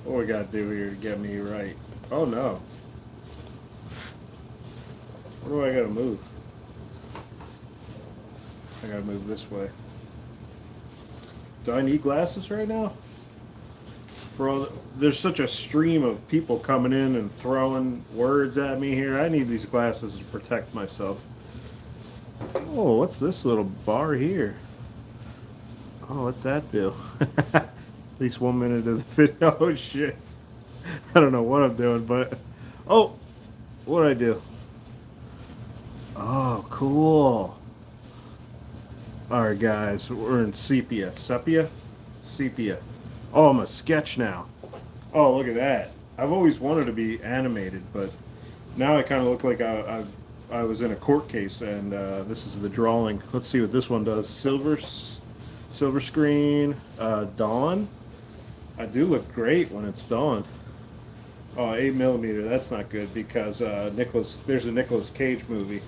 What we gotta do here to get me right? Oh no. What do I gotta move? I gotta move this way. Do I need glasses right now? For all there's such a stream of people coming in and throwing words at me here. I need these glasses to protect myself. Oh, what's this little bar here? Oh, what's that do? At least 1 minute of the video. Oh shit. I don't know what I'm doing, but oh, what'd I do? Oh, cool. Alright guys, we're in sepia. Sepia? Sepia. Oh, I'm a sketch now. Oh, look at that. I've always wanted to be animated, but now I kind of look like I was in a court case, and this is the drawing. Let's see what this one does. Silver screen, dawn. I do look great when it's dawn. Oh, 8mm, that's not good because there's a Nicolas Cage movie.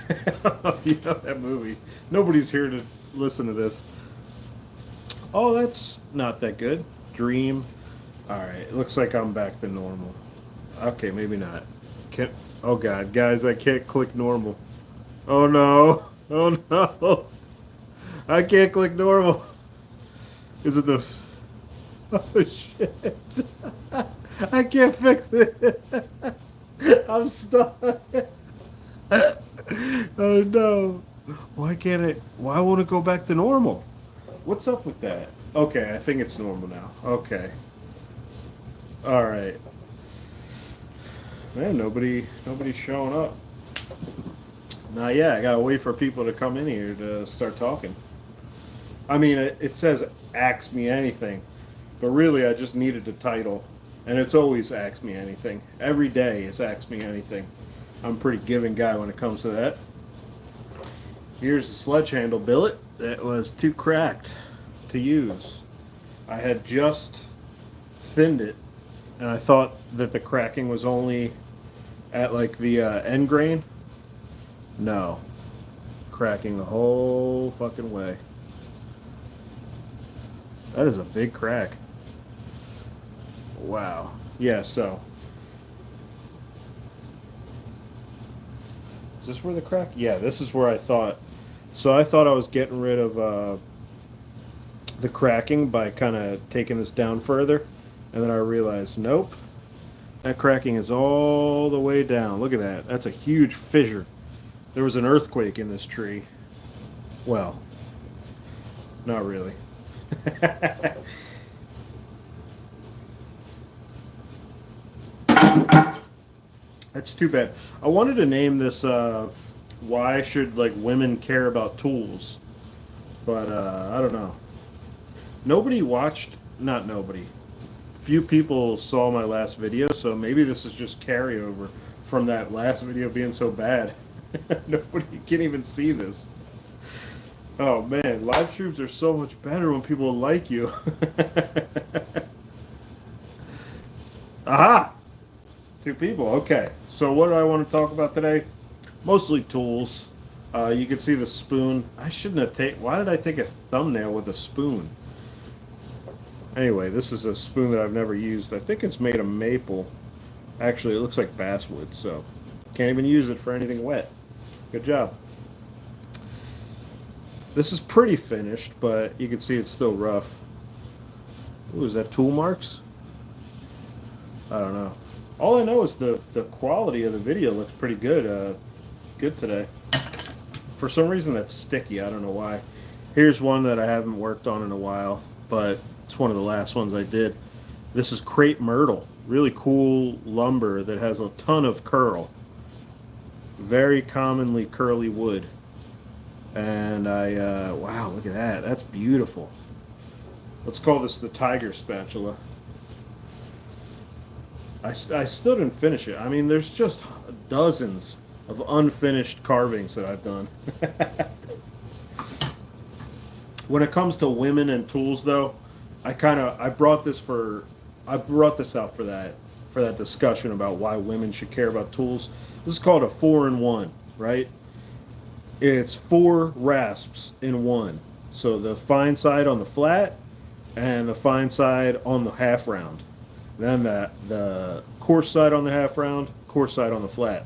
I don't know if you know that movie. Nobody's here to listen to this. Oh, that's not that good. Dream. Alright, it looks like I'm back to normal. Okay, maybe not. Oh god, guys, I can't click normal. Oh no. Oh no. I can't click normal. Is it this? Oh shit. I can't fix it. I'm stuck. Oh no. Why can't it? Why won't it go back to normal? What's up with that? Okay, I think it's normal now. Okay. Alright. Man, nobody's showing up. Now, yeah, I gotta wait for people to come in here to start talking. I mean, it says ask me anything, but really I just needed the title. And it's always ask me anything. Every day is ask me anything. I'm a pretty giving guy when it comes to that. Here's the sledge handle billet that was too cracked to use. I had just thinned it, and I thought that the cracking was only at like the end grain. No. Cracking the whole fucking way. That is a big crack. Wow. Yeah, so. Is this where the crack? Yeah, this is where I thought. So I thought I was getting rid of the cracking by kind of taking this down further. And then I realized, nope. That cracking is all the way down. Look at that. That's a huge fissure. There was an earthquake in this tree. Well, not really. That's too bad. I wanted to name this why should like women care about tools, but I don't know. Nobody watched, not nobody. Few people saw my last video, so maybe this is just carryover from that last video being so bad. Nobody can even see this. Oh man, live streams are so much better when people like you. Aha! 2 people, okay. So what do I want to talk about today? Mostly tools. You can see the spoon. I shouldn't have taken, why did I take a thumbnail with a spoon? Anyway, this is a spoon that I've never used. I think it's made of maple. Actually, it looks like basswood, so can't even use it for anything wet. Good job. This is pretty finished, but you can see it's still rough. Ooh, is that tool marks? I don't know. All I know is the quality of the video looks pretty good. Good today. For some reason that's sticky. I don't know why. Here's one that I haven't worked on in a while, but it's one of the last ones I did. This is crepe myrtle. Really cool lumber that has a ton of curl. Very commonly curly wood. And wow, look at that. That's beautiful. Let's call this the tiger spatula. I still didn't finish it. I mean, there's just dozens of unfinished carvings that I've done. When it comes to women and tools, though, I brought this out for that discussion about why women should care about tools. This is called a 4-in-1, right? It's 4 rasps in one. So the fine side on the flat, and the fine side on the half round. Then the coarse side on the half round, coarse side on the flat.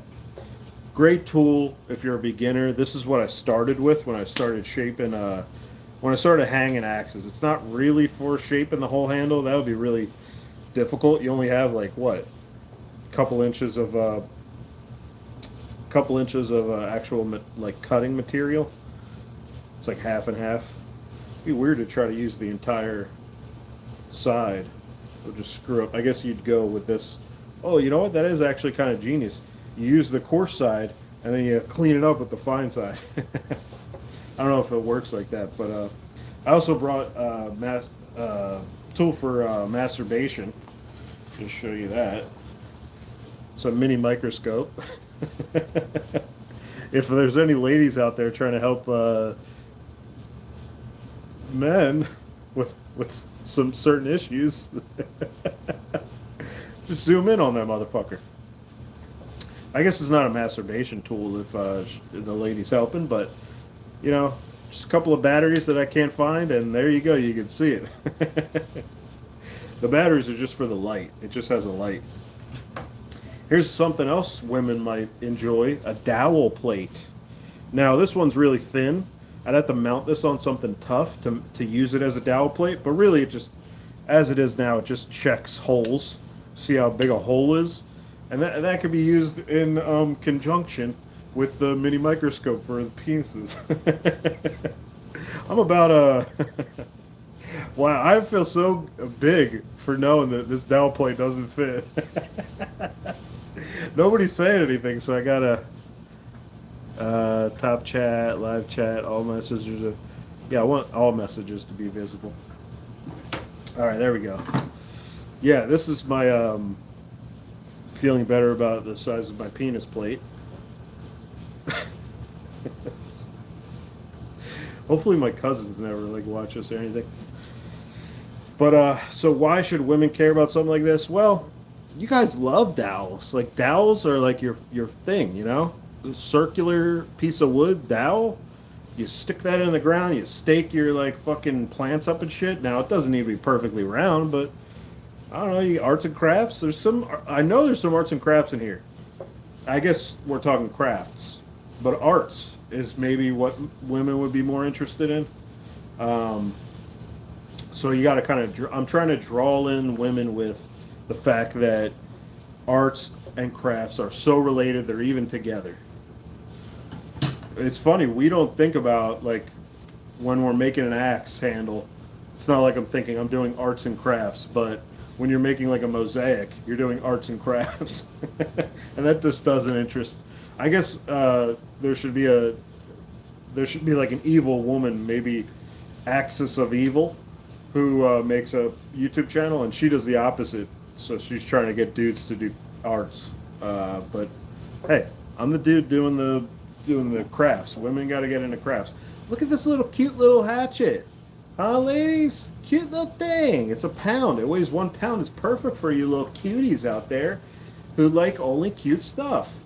Great tool if you're a beginner. This is what I started with when I started shaping, when I started hanging axes. It's not really for shaping the whole handle. That would be really difficult. You only have like what, couple inches of actual like cutting material. It's like half and half. It'd be weird to try to use the entire side. It'll just screw up. I guess you'd go with this. Oh, you know what? That is actually kind of genius. You use the coarse side and then you clean it up with the fine side. I don't know if it works like that, but I also brought tool for masturbation. Just show you that. It's a mini microscope. If there's any ladies out there trying to help men with some certain issues, just zoom in on that motherfucker. I guess it's not a masturbation tool if the lady's helping, but you know, just a couple of batteries that I can't find, and there you go. You can see it. The batteries are just for the light. It just has a light. Here's something else women might enjoy, a dowel plate. Now, this one's really thin. I'd have to mount this on something tough to use it as a dowel plate, but really it just, as it is now, it just checks holes. See how big a hole is? And that could be used in conjunction with the mini microscope for the penises. I'm about wow, I feel so big for knowing that this dowel plate doesn't fit. Nobody's saying anything, so I gotta top chat, live chat, all messages. Yeah, I want all messages to be visible. All right, there we go. Yeah, this is my feeling better about the size of my penis plate. Hopefully my cousins never like watch us or anything. But so why should women care about something like this? Well, you guys love dowels. Like dowels are like your thing, you know? A circular piece of wood dowel. You stick that in the ground, you stake your like fucking plants up and shit. Now it doesn't need to be perfectly round, but I don't know, you arts and crafts. I know there's some arts and crafts in here. I guess we're talking crafts, but arts is maybe what women would be more interested in. So you got to kind of, I'm trying to draw in women with the fact that arts and crafts are so related, they're even together. It's funny, we don't think about, like, when we're making an axe handle, it's not like I'm thinking I'm doing arts and crafts, but when you're making like a mosaic, you're doing arts and crafts. And that just doesn't interest. I guess there should be like an evil woman, maybe Axis of Evil, who makes a YouTube channel, and she does the opposite. So she's trying to get dudes to do arts. But hey, I'm the dude doing the crafts. Women got to get into crafts. Look at this cute little hatchet. Huh, ladies? Cute little thing. It's a pound. It weighs 1 pound. It's perfect for you little cuties out there who like only cute stuff.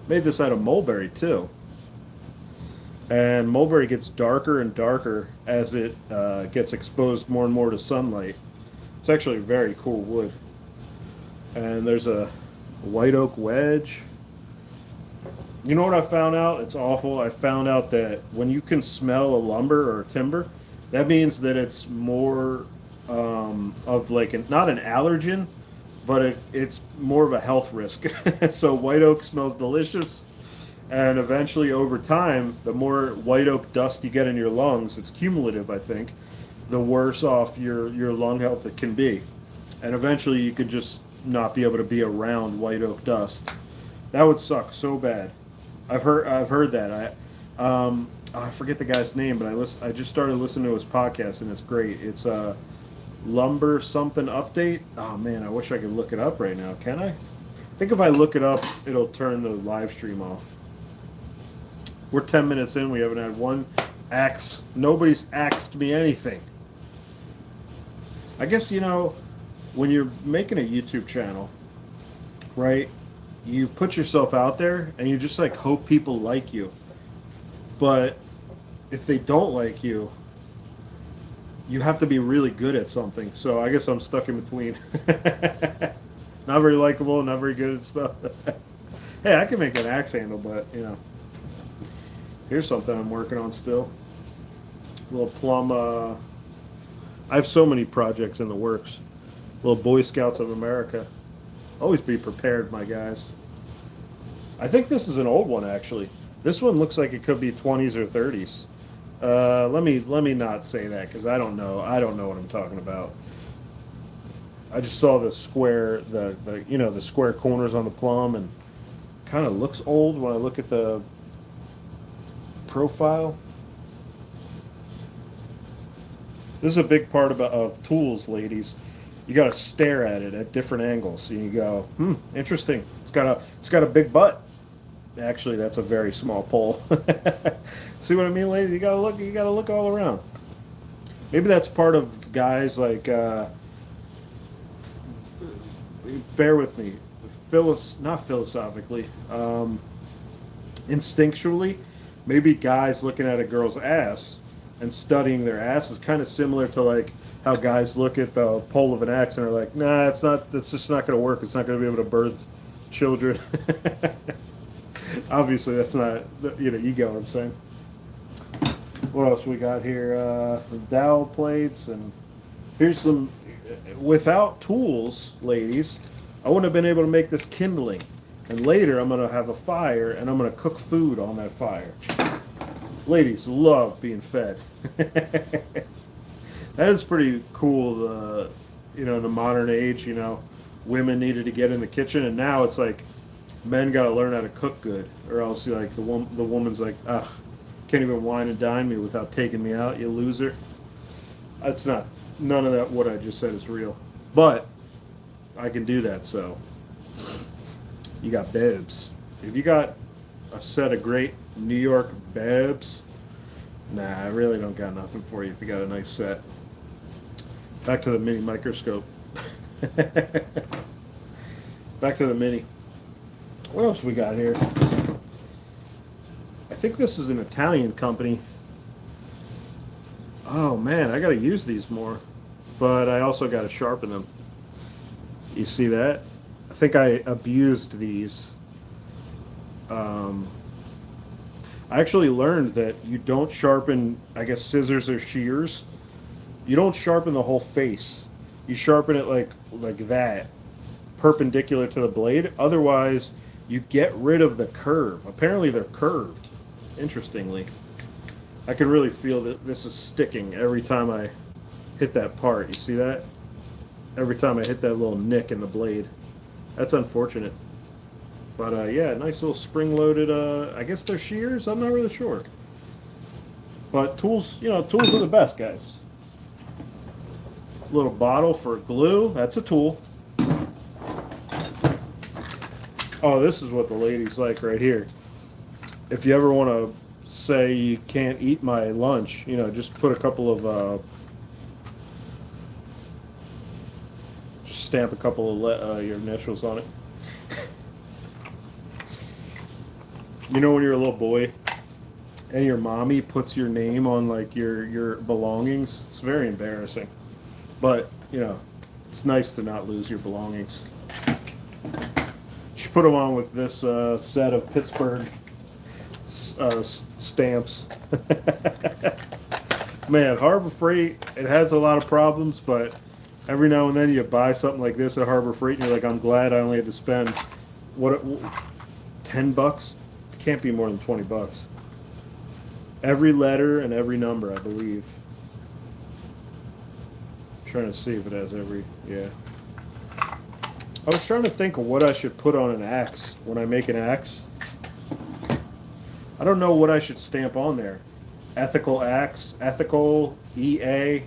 Made this out of mulberry too. And mulberry gets darker and darker as it gets exposed more and more to sunlight. It's actually a very cool wood. And there's a white oak wedge. You know what I found out? It's awful. I found out that when you can smell a lumber or timber, that means that it's more of like not an allergen, but it's more of a health risk. So white oak smells delicious, and eventually over time, the more white oak dust you get in your lungs, it's cumulative, I think, the worse off your lung health it can be. And eventually you could just not be able to be around white oak dust. That would suck so bad. I've heard that. I forget the guy's name, but I just started listening to his podcast, and it's great. It's a lumber something update. Oh man, I wish I could look it up right now. Can I? I think if I look it up, it'll turn the live stream off. We're 10 minutes in. We haven't had one axe. Nobody's axed me anything. I guess, you know, when you're making a YouTube channel, right? You put yourself out there and you just like hope people like you. But if they don't like you, you have to be really good at something. So I guess I'm stuck in between. Not very likable, not very good at stuff. Hey, I can make an axe handle, but you know, here's something I'm working on still. Little plum. I have so many projects in the works. Little Boy Scouts of America. Always be prepared, my guys. I think this is an old one actually. This one looks like it could be 20s or 30s. Let me not say that because I don't know. I don't know what I'm talking about. I just saw the square, the you know the square corners on the plum, and kind of looks old when I look at the profile. This is a big part of tools, ladies. You got to stare at it at different angles. And you go, interesting. It's got a big butt. Actually, that's a very small pole. See what I mean, ladies? You gotta look all around. Maybe that's part of guys like. Bear with me. Not philosophically. Instinctually, maybe guys looking at a girl's ass and studying their ass is kind of similar to like how guys look at the pole of an axe and are like, nah, it's not. It's just not going to work. It's not going to be able to birth children. Obviously, that's not. You get what I'm saying. What else we got here? Dowel plates, and here's some. Without tools, ladies, I wouldn't have been able to make this kindling. And later, I'm going to have a fire, and I'm going to cook food on that fire. Ladies love being fed. That is pretty cool. In the modern age, women needed to get in the kitchen, and now it's like men got to learn how to cook good, or else like the woman's like, can't even wine and dine me without taking me out, you loser. That's not. None of that, what I just said, is real. But I can do that, so you got bebs. If you got a set of great New York bebs, nah, I really don't got nothing for you if you got a nice set. Back to the mini microscope. Back to the mini. What else we got here? I think this is an Italian company. Oh man, I gotta use these more. But I also gotta sharpen them. You see that? I think I abused these. I actually learned that you don't sharpen, I guess, scissors or shears. You don't sharpen the whole face. You sharpen it like that, perpendicular to the blade. Otherwise, you get rid of the curve. Apparently, they're curved. Interestingly. I can really feel that this is sticking every time I hit that part. You see that? Every time I hit that little nick in the blade. That's unfortunate. But yeah, nice little spring-loaded, I guess they're shears? I'm not really sure. But tools, tools are the best, guys. Little bottle for glue. That's a tool. Oh, this is what the ladies like right here. If you ever want to say you can't eat my lunch, just put a couple of just stamp a couple of your initials on it. When you're a little boy and your mommy puts your name on like your belongings, it's very embarrassing, but it's nice to not lose your belongings. You put them on with this set of Pittsburgh stamps. Man, Harbor Freight, it has a lot of problems, but every now and then you buy something like this at Harbor Freight and you're like, I'm glad I only had to spend $10? Can't be more than $20. Every letter and every number, I believe. I'm trying to see if it has yeah. I was trying to think of what I should put on an axe when I make an axe. I don't know what I should stamp on there. Ethical axe, ethical, EA.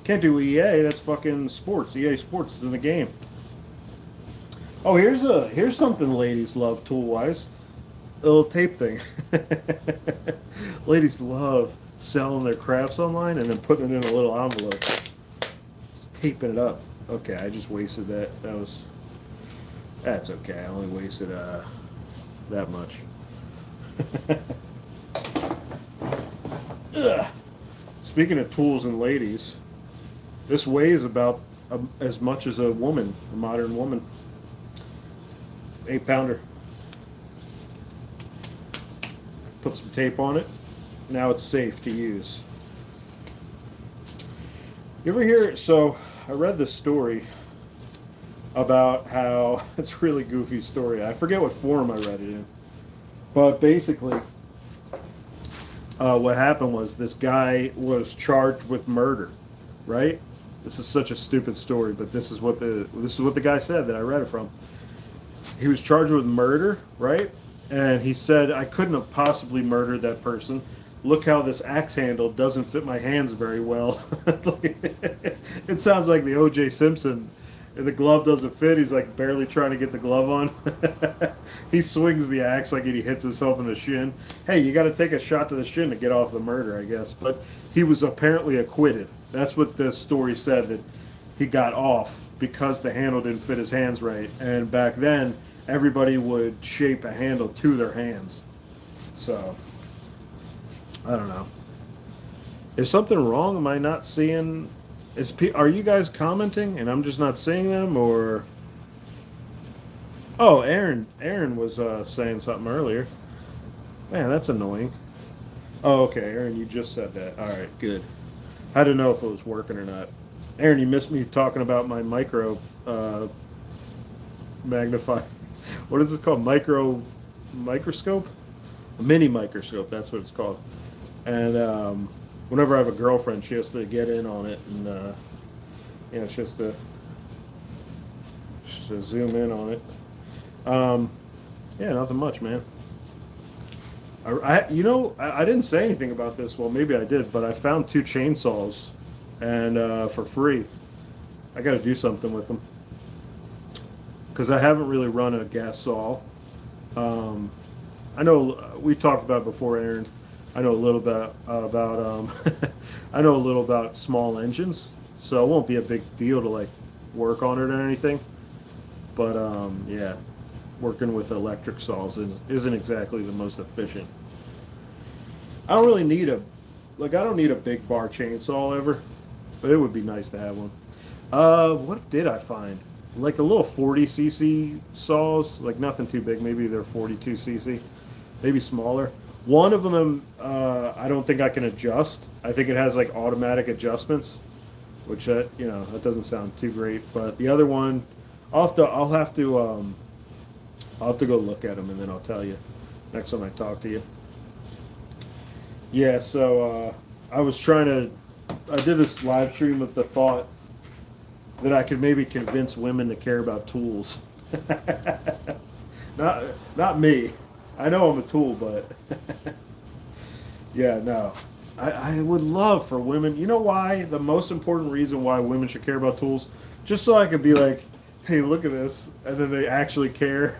Can't do EA, that's fucking sports. EA Sports is in the game. Oh, here's something ladies love tool-wise. A little tape thing. Ladies love selling their crafts online and then putting it in a little envelope. Just taping it up. Okay, I just wasted that. That's okay. I only wasted that much. Ugh. Speaking of tools and ladies, this weighs about as much as a woman, a modern woman. 8 pounder. Put some tape on it. Now it's safe to use. You ever hear? So I read this story about how it's a really goofy story. I forget what forum I read it in, but basically, what happened was this guy was charged with murder, right? This is such a stupid story, but this is what the guy said that I read it from. He was charged with murder, right? And he said, I couldn't have possibly murdered that person. Look how this axe handle doesn't fit my hands very well. It sounds like the O.J. Simpson. And the glove doesn't fit. He's like barely trying to get the glove on. He swings the axe like he hits himself in the shin. Hey, you got to take a shot to the shin to get off the murder, I guess. But he was apparently acquitted. That's what the story said, that he got off because the handle didn't fit his hands right. And back then, everybody would shape a handle to their hands. So, I don't know. Is something wrong? Am I not seeing? Are you guys commenting and I'm just not seeing them, or? Oh, Aaron was saying something earlier. Man, that's annoying. Oh, okay, Aaron, you just said that. All right, good. I didn't know if it was working or not. Aaron, you missed me talking about my magnify. What is this called? Microscope? A mini microscope. That's what it's called. And whenever I have a girlfriend, she has to get in on it, and she has to zoom in on it. Yeah, nothing much, man. I didn't say anything about this. Well, maybe I did, but I found 2 chainsaws, and for free. I got to do something with them because I haven't really run a gas saw. I know we talked about it before, Aaron. I know a little bit about I know a little about small engines, so it won't be a big deal to like work on it or anything. But yeah, working with electric saws isn't exactly the most efficient. I don't really need I don't need a big bar chainsaw ever, but it would be nice to have one. What did I find? Like a little 40cc saws, like nothing too big. Maybe they're 42cc, maybe smaller. One of them, I don't think I can adjust. I think it has like automatic adjustments, which that doesn't sound too great. But the other one, I'll have to go look at them and then I'll tell you next time I talk to you. Yeah, so I did this live stream with the thought that I could maybe convince women to care about tools. Not me. I know I'm a tool, but yeah, no. I would love for women. You know why? The most important reason why women should care about tools? Just so I could be like, hey, look at this. And then they actually care.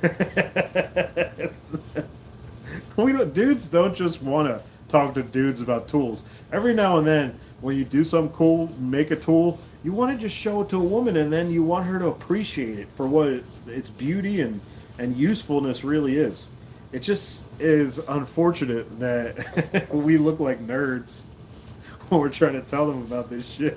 Dudes don't just want to talk to dudes about tools. Every now and then, when you do something cool, make a tool, you want to just show it to a woman, and then you want her to appreciate it for what its beauty and usefulness really is. It just is unfortunate that we look like nerds when we're trying to tell them about this shit.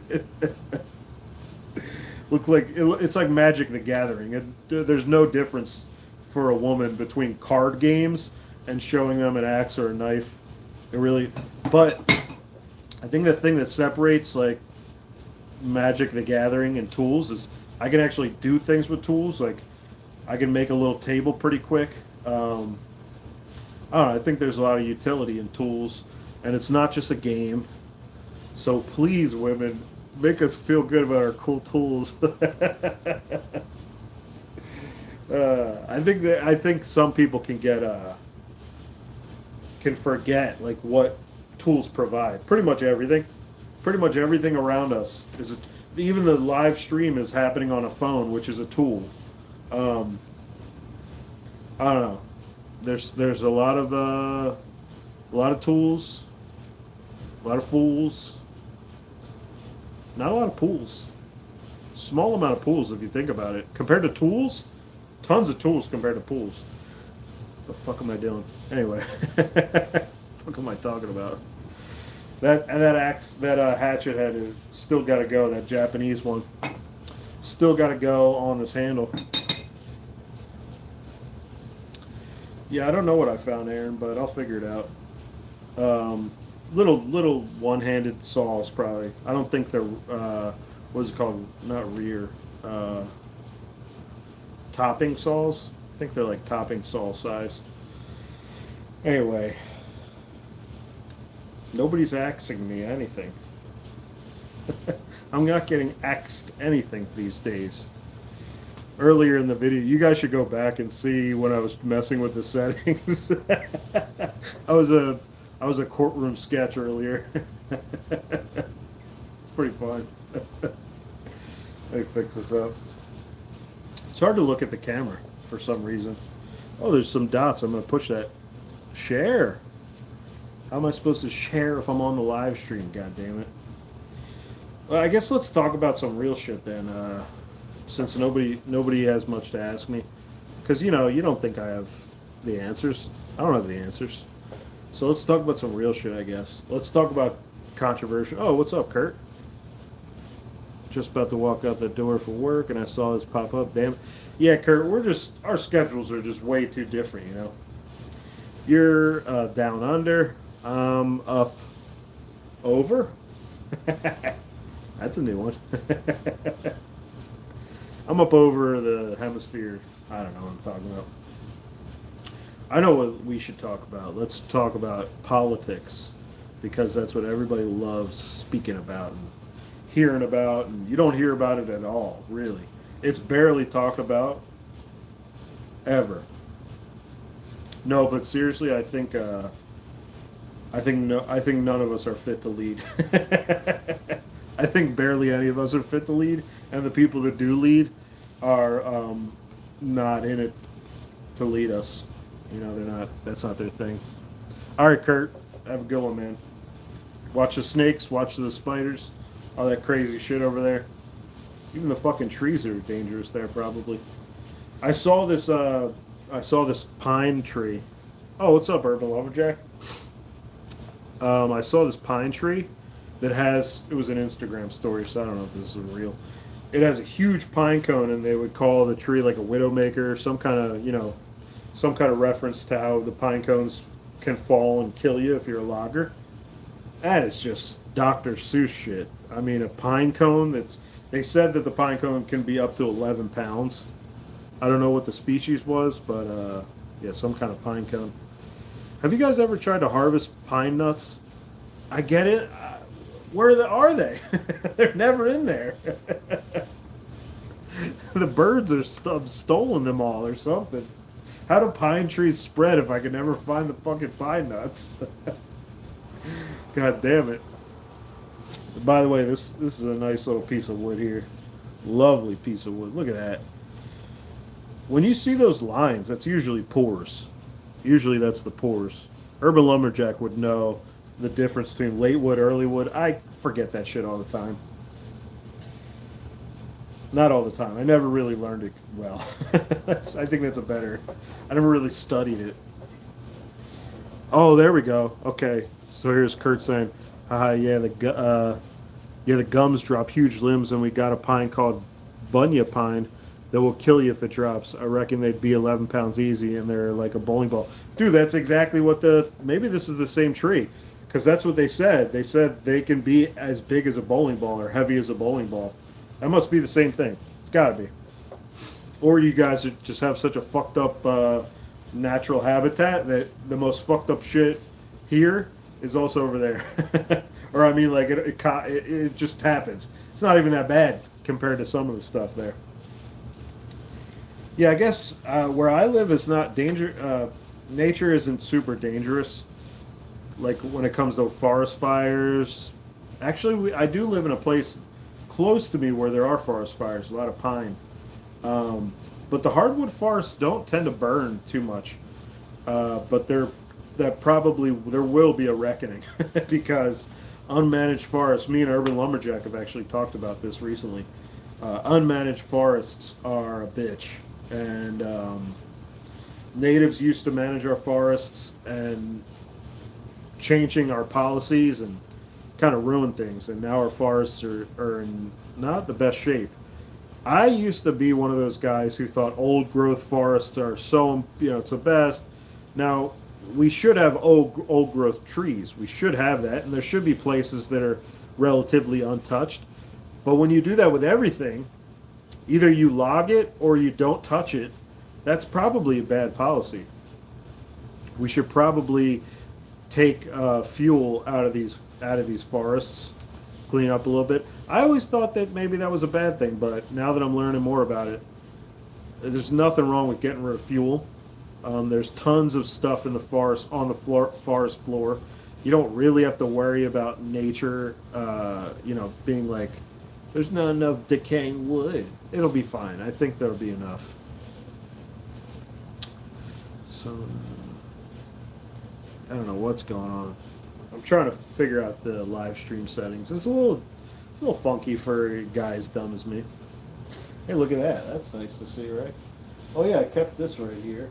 It's like Magic the Gathering. There's no difference for a woman between card games and showing them an axe or a knife. But I think the thing that separates like Magic the Gathering and tools is I can actually do things with tools. Like I can make a little table pretty quick. I don't know, I think there's a lot of utility in tools, and it's not just a game. So please, women, make us feel good about our cool tools. I think some people can forget like what tools provide. Pretty much everything around us even the live stream is happening on a phone, which is a tool. I don't know. There's a lot of tools, a lot of fools, not a lot of pools. Small amount of pools if you think about it. Compared to tools, tons of tools compared to pools. What the fuck am I doing? Anyway, what the fuck am I talking about? That axe, that hatchet head is still got to go. That Japanese one still got to go on this handle. Yeah, I don't know what I found, Aaron, but I'll figure it out. Little one-handed saws probably. I don't think they're what's it called? Not rear. Topping saws. I think they're like topping saw size. Anyway, nobody's axing me anything. I'm not getting axed anything these days. Earlier in the video, you guys should go back and see when I was messing with the settings. I was a courtroom sketch earlier. It's pretty fun. Let me fix this up. It's hard to look at the camera for some reason. Oh, there's some dots. I'm going to push that. Share. How am I supposed to share if I'm on the live stream? God damn it. Well, I guess let's talk about some real shit then. Since nobody has much to ask me, because you don't think I have the answers. I don't have the answers. So let's talk about some real shit, I guess. Let's talk about controversial. Oh, what's up, Kurt? Just about to walk out the door for work, and I saw this pop up. Damn. Yeah, Kurt, our schedules are just way too different. You're down under. I'm up over. That's a new one. I'm up over the hemisphere. I don't know what I'm talking about. I know what we should talk about. Let's talk about politics, because that's what everybody loves speaking about and hearing about, and you don't hear about it at all, really. It's barely talked about ever. No, but seriously, I think none of us are fit to lead. I think barely any of us are fit to lead, and the people that do lead are not in it to lead us. They're not. That's not their thing. All right, Kurt, have a good one, man. Watch the snakes, watch the spiders, all that crazy shit over there. Even the fucking trees are dangerous there, probably. I saw this pine tree. Oh, what's up, Urban Lumberjack? I saw this pine tree that it was an Instagram story, so I don't know if this is real. It has a huge pine cone, and they would call the tree like a widowmaker, some kind of reference to how the pine cones can fall and kill you if you're a logger. That is just Dr. Seuss shit. I mean, a pine cone they said that the pine cone can be up to 11 pounds. I don't know what the species was, but yeah, some kind of pine cone. Have you guys ever tried to harvest pine nuts? I get it. Where are they? They're never in there. The birds have stolen them all or something. How do pine trees spread if I can never find the fucking pine nuts? God damn it. By the way, this is a nice little piece of wood here. Lovely piece of wood. Look at that. When you see those lines, that's usually pores. Usually that's the pores. Urban Lumberjack would know the difference between late wood, early wood. I forget that shit all the time. Not all the time. I never really learned it well. I think that's I never really studied it. Oh, there we go. Okay. So here's Kurt saying, yeah, the gums drop huge limbs, and we got a pine called bunya pine that will kill you if it drops. I reckon they'd be 11 pounds easy, and they're like a bowling ball. Dude, that's exactly what maybe this is the same tree, because that's what they said. They said they can be as big as a bowling ball or heavy as a bowling ball. That must be the same thing. It's got to be. Or you guys just have such a fucked up natural habitat that the most fucked up shit here is also over there. Or I mean, like it just happens. It's not even that bad compared to some of the stuff there. Yeah, I guess where I live is not nature isn't super dangerous. Like when it comes to forest fires. Actually, I do live in a place close to me where there are forest fires, a lot of pine. But the hardwood forests don't tend to burn too much. But there will be a reckoning because unmanaged forests, me and Urban Lumberjack have actually talked about this recently. Unmanaged forests are a bitch. And natives used to manage our forests, and changing our policies and kind of ruined things, and now our forests are in not the best shape. I used to be one of those guys who thought old growth forests are so, it's the best. Now, we should have old growth trees. We should have that, and there should be places that are relatively untouched. But when you do that with everything, either you log it or you don't touch it. That's probably a bad policy. We should probably take fuel out of these forests, clean up a little bit. I always thought that maybe that was a bad thing, but now that I'm learning more about it, there's nothing wrong with getting rid of fuel. There's tons of stuff in the forest on the forest floor. You don't really have to worry about nature, being like, there's not enough decaying wood. It'll be fine. I think there'll be enough. So, I don't know what's going on. I'm trying to figure out the live stream settings. It's a little funky for a guy as dumb as me. Hey, look at that. That's nice to see, right? Oh yeah, I kept this right here.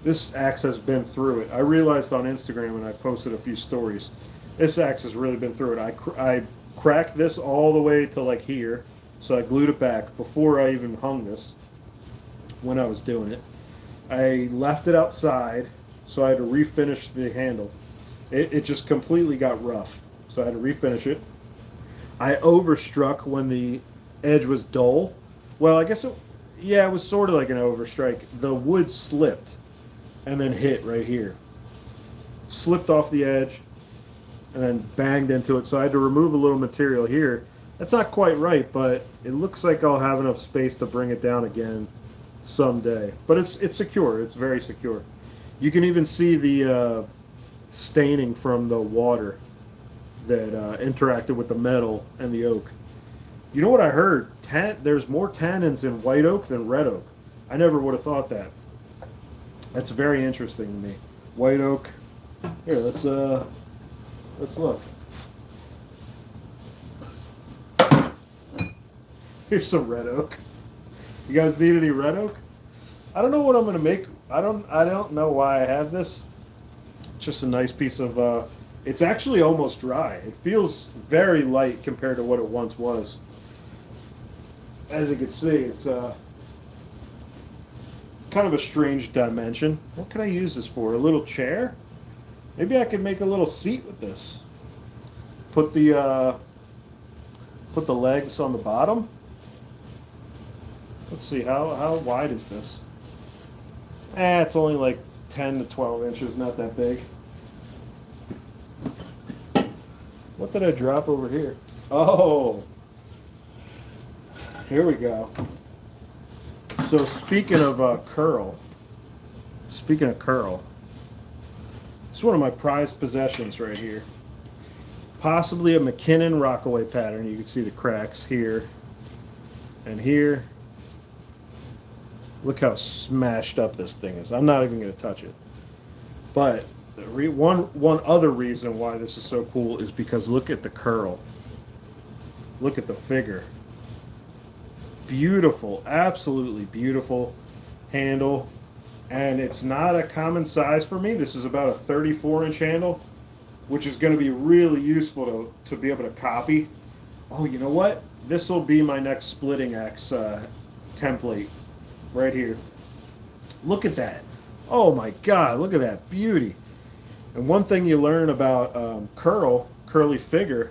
This axe has been through it. I realized on Instagram when I posted a few stories, this axe has really been through it. I cracked this all the way to like here, so I glued it back before I even hung this when I was doing it. I left it outside, so I had to refinish the handle. It just completely got rough, so I had to refinish it. I overstruck when the edge was dull. Well, I guess it was sort of like an overstrike. The wood slipped and then hit right here. Slipped off the edge and then banged into it, so I had to remove a little material here. That's not quite right, but it looks like I'll have enough space to bring it down again someday. But it's secure. It's very secure. You can even see the staining from the water that interacted with the metal and the oak. You know what I heard? There's more tannins in white oak than red oak. I never would have thought that. That's very interesting to me. White oak. Here, let's look. Here's some red oak. You guys need any red oak? I don't know what I'm gonna make. I don't know why I have this. Just a nice piece of. It's actually almost dry. It feels very light compared to what it once was. As you can see, it's kind of a strange dimension. What can I use this for? A little chair? Maybe I could make a little seat with this. Put the legs on the bottom. Let's see, how wide is this? It's only like 10 to 12 inches, not that big. What did I drop over here? Oh, here we go. So speaking of curl, it's one of my prized possessions right here. Possibly a McKinnon Rockaway pattern. You can see the cracks here and here. Look how smashed up this thing is. I'm not even going to touch it. But one other reason why this is so cool is because look at the curl. Look at the figure. Beautiful, absolutely beautiful handle. And it's not a common size for me. This is about a 34-inch handle, which is going to be really useful to be able to copy. Oh, you know what? This will be my next splitting axe template right here. Look at that. Oh my God, look at that beauty. And one thing you learn about curly figure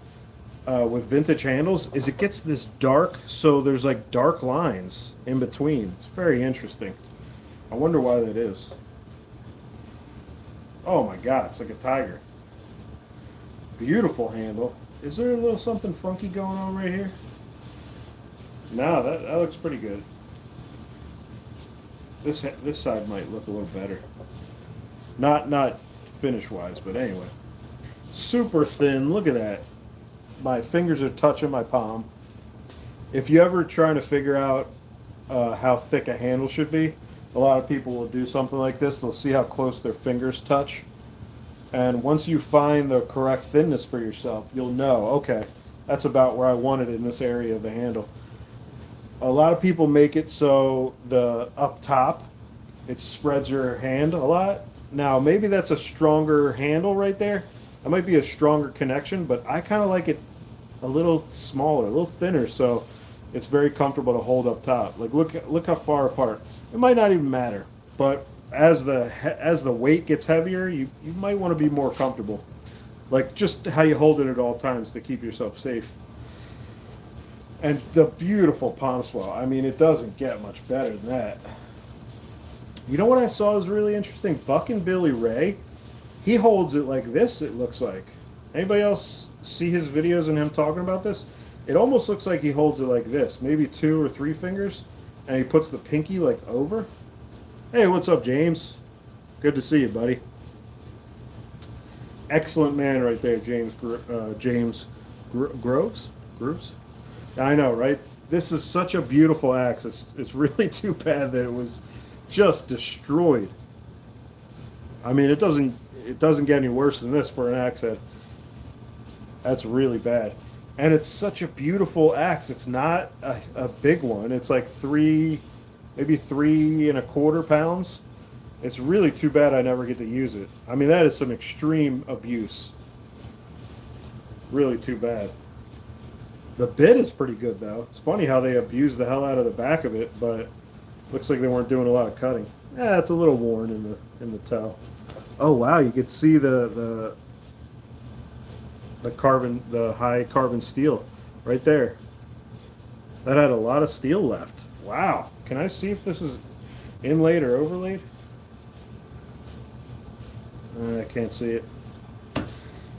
with vintage handles is it gets this dark, so there's like dark lines in between. It's very interesting. I wonder why that is. Oh my God, it's like a tiger. Beautiful handle. Is there a little something funky going on right here? No, that looks pretty good. This side might look a little better. Not finish wise, but anyway. Super thin. Look at that. My fingers are touching my palm. If you ever trying to figure out how thick a handle should be, a lot of people will do something like this. They'll see how close their fingers touch. And once you find the correct thinness for yourself, you'll know, okay, that's about where I want it in this area of the handle. A lot of people make it so the up top, it spreads your hand a lot. Now, maybe that's a stronger handle right there, That might be a stronger connection, but I kind of like it a little smaller, a little thinner, so it's very comfortable to hold up top. Like look how far apart. It might not even matter, but as the weight gets heavier, you might want to be more comfortable. Like just how you hold it at all times to keep yourself safe. And the beautiful palm swell. I mean, it doesn't get much better than that. You know what I saw is really interesting? Buck and Billy Ray, he holds it like this, it looks like. Anybody else see his videos and him talking about this? It almost looks like he holds it like this, maybe 2 or 3 fingers, and he puts the pinky like over. Hey, what's up, James? Good to see you, buddy. Excellent man right there, James Groves? Grooves? I know, right? This is such a beautiful axe. It's really too bad that it was just destroyed. I mean, it doesn't get any worse than this for an axe head. That's really bad. And it's such a beautiful axe. It's not a big one. It's like maybe 3¼ pounds. It's really too bad I never get to use it. I mean, that is some extreme abuse. Really too bad. The bit is pretty good, though. It's funny how they abused the hell out of the back of it, but looks like they weren't doing a lot of cutting. Yeah, it's a little worn in the toe. Oh wow, you could see the high carbon steel right there. That had a lot of steel left. Wow. Can I see if this is inlaid or overlaid? I can't see it.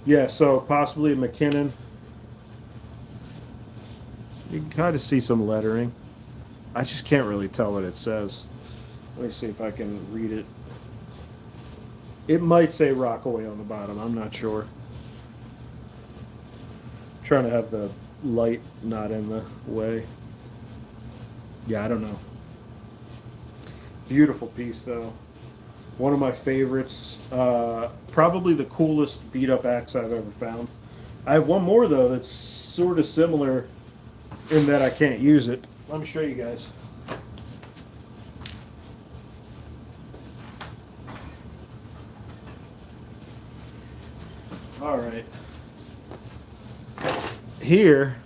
Yeah, so possibly a McKinnon. You can kind of see some lettering. I just can't really tell what it says. Let me see if I can read it. It might say Rockaway on the bottom. I'm not sure. I'm trying to have the light not in the way. Yeah, I don't know. Beautiful piece, though. One of my favorites. Probably the coolest beat-up axe I've ever found. I have one more, though, that's sort of similar in that I can't use it. Let me show you guys. All right. Here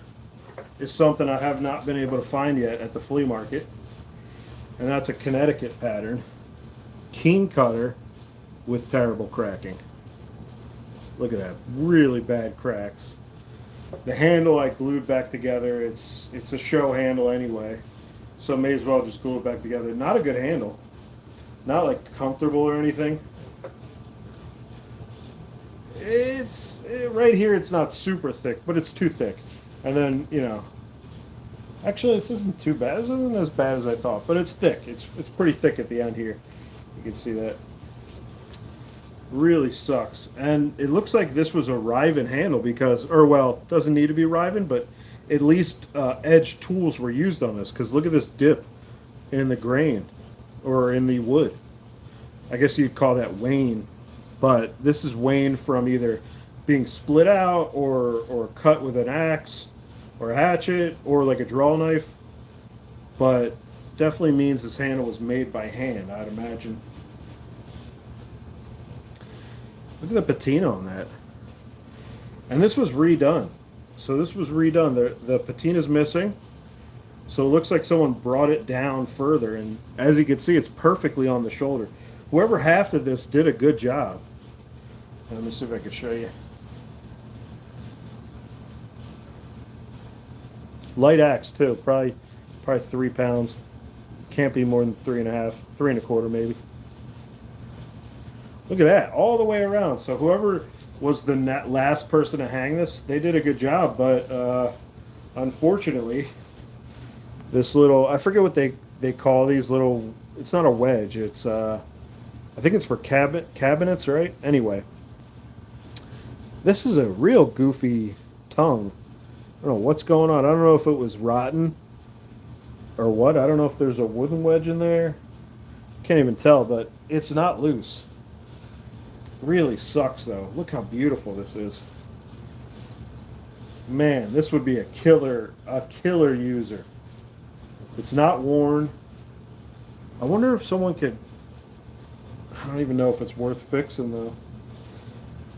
is something I have not been able to find yet at the flea market. And that's a Connecticut pattern. Keen cutter with terrible cracking. Look at that. Really bad cracks. The handle I glued back together. It's a show handle anyway, so may as well just glue it back together. Not a good handle. Not like comfortable or anything. Right here it's not super thick, but it's too thick. And then, you know, actually this isn't too bad. This isn't as bad as I thought, but it's thick. It's pretty thick at the end here. You can see that. Really sucks. And it looks like this was a Riven handle because, or well, doesn't need to be Riven, but at least edge tools were used on this, because look at this dip in the grain or in the wood. I guess you'd call that wane, but this is wane from either being split out or cut with an axe or a hatchet or like a draw knife, but definitely means this handle was made by hand, I'd imagine. Look at the patina on that. And this was redone. So this was redone. The patina's missing. So it looks like someone brought it down further. And as you can see, it's perfectly on the shoulder. Whoever hafted this did a good job. Let me see if I can show you. Light axe too. Probably 3 pounds. Can't be more than 3.5, 3¼ maybe. Look at that, all the way around. So whoever was the last person to hang this, they did a good job, but unfortunately, this little, I forget what they call these little, it's not a wedge, it's, I think it's for cabinets, right? Anyway, this is a real goofy tongue. I don't know what's going on. I don't know if it was rotten or what. I don't know if there's a wooden wedge in there. Can't even tell, but it's not loose. Really sucks though. Look how beautiful this is. Man, this would be a killer user. It's not worn. I wonder if someone could, I don't even know if it's worth fixing though.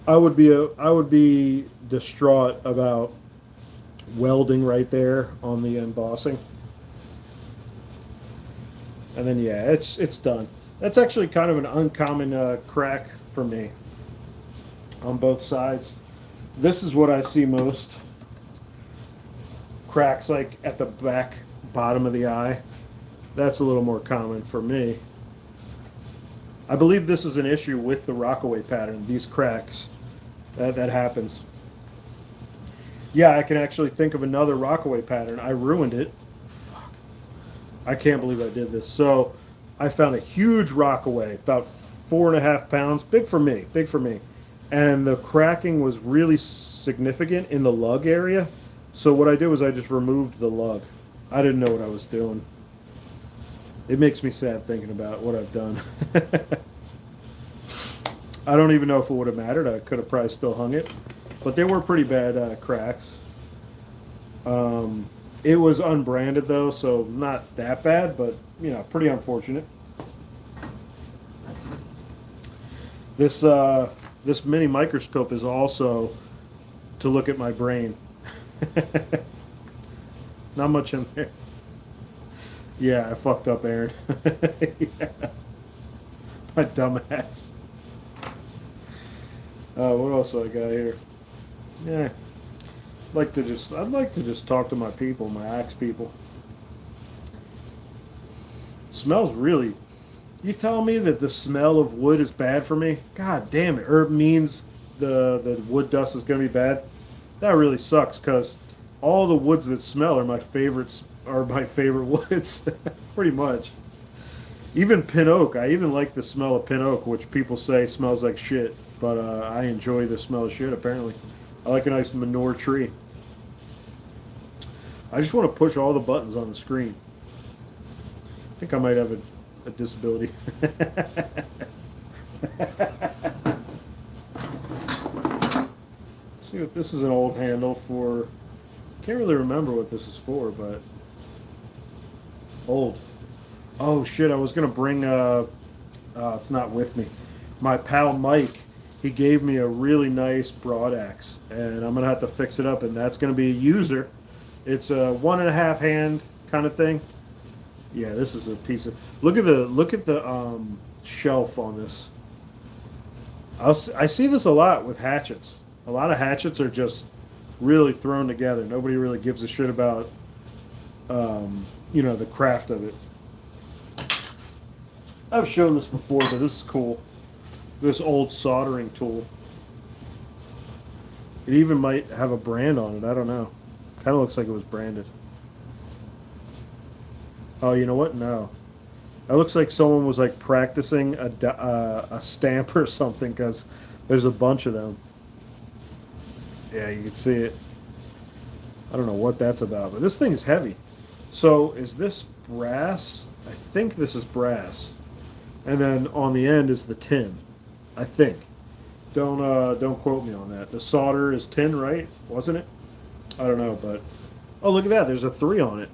I would be distraught about welding right there on the embossing. And then yeah, it's done. That's actually kind of an uncommon crack for me on both sides. This is what I see most. Cracks like at the back bottom of the eye. That's a little more common for me. I believe this is an issue with the Rockaway pattern, these cracks. That happens. Yeah, I can actually think of another Rockaway pattern. I ruined it. Fuck. I can't believe I did this. So I found a huge Rockaway, about 4.5 pounds. Big for me, big for me. And the cracking was really significant in the lug area. So what I did was I just removed the lug. I didn't know what I was doing. It makes me sad thinking about what I've done. I don't even know if it would have mattered. I could have probably still hung it. But they were pretty bad cracks. It was unbranded though, so not that bad, but you know, pretty unfortunate. This mini microscope is also to look at my brain. Not much in there. Yeah, I fucked up, Aaron. Yeah. My dumbass. What else do I got here? Yeah, I'd like to just talk to my people, my axe people. Smells really. You tell me that the smell of wood is bad for me? God damn it! Herb means the wood dust is gonna be bad. That really sucks because all the woods that smell are my favorites. Are my favorite woods, pretty much. Even pin oak. I even like the smell of pin oak, which people say smells like shit, but I enjoy the smell of shit. Apparently, I like a nice manure tree. I just want to push all the buttons on the screen. I think I might have a disability. Let's see what this is. An old handle for. Can't really remember what this is for, but old. Oh shit! I was gonna bring. It's not with me. My pal Mike. He gave me a really nice broad axe, and I'm gonna have to fix it up, and that's gonna be a user. It's a 1.5 hand kind of thing. Yeah, this is a piece of. Look at the shelf on this. I see this a lot with hatchets. A lot of hatchets are just really thrown together. Nobody really gives a shit about the craft of it. I've shown this before, but this is cool. This old soldering tool. It even might have a brand on it. I don't know. Kind of looks like it was branded. Oh, you know what? No. That looks like someone was like practicing a stamp or something because there's a bunch of them. Yeah, you can see it. I don't know what that's about, but this thing is heavy. So is this brass? I think this is brass. And then on the end is the tin. I think. Don't quote me on that. The solder is tin, right? Wasn't it? I don't know, but oh, look at that. There's a 3 on it.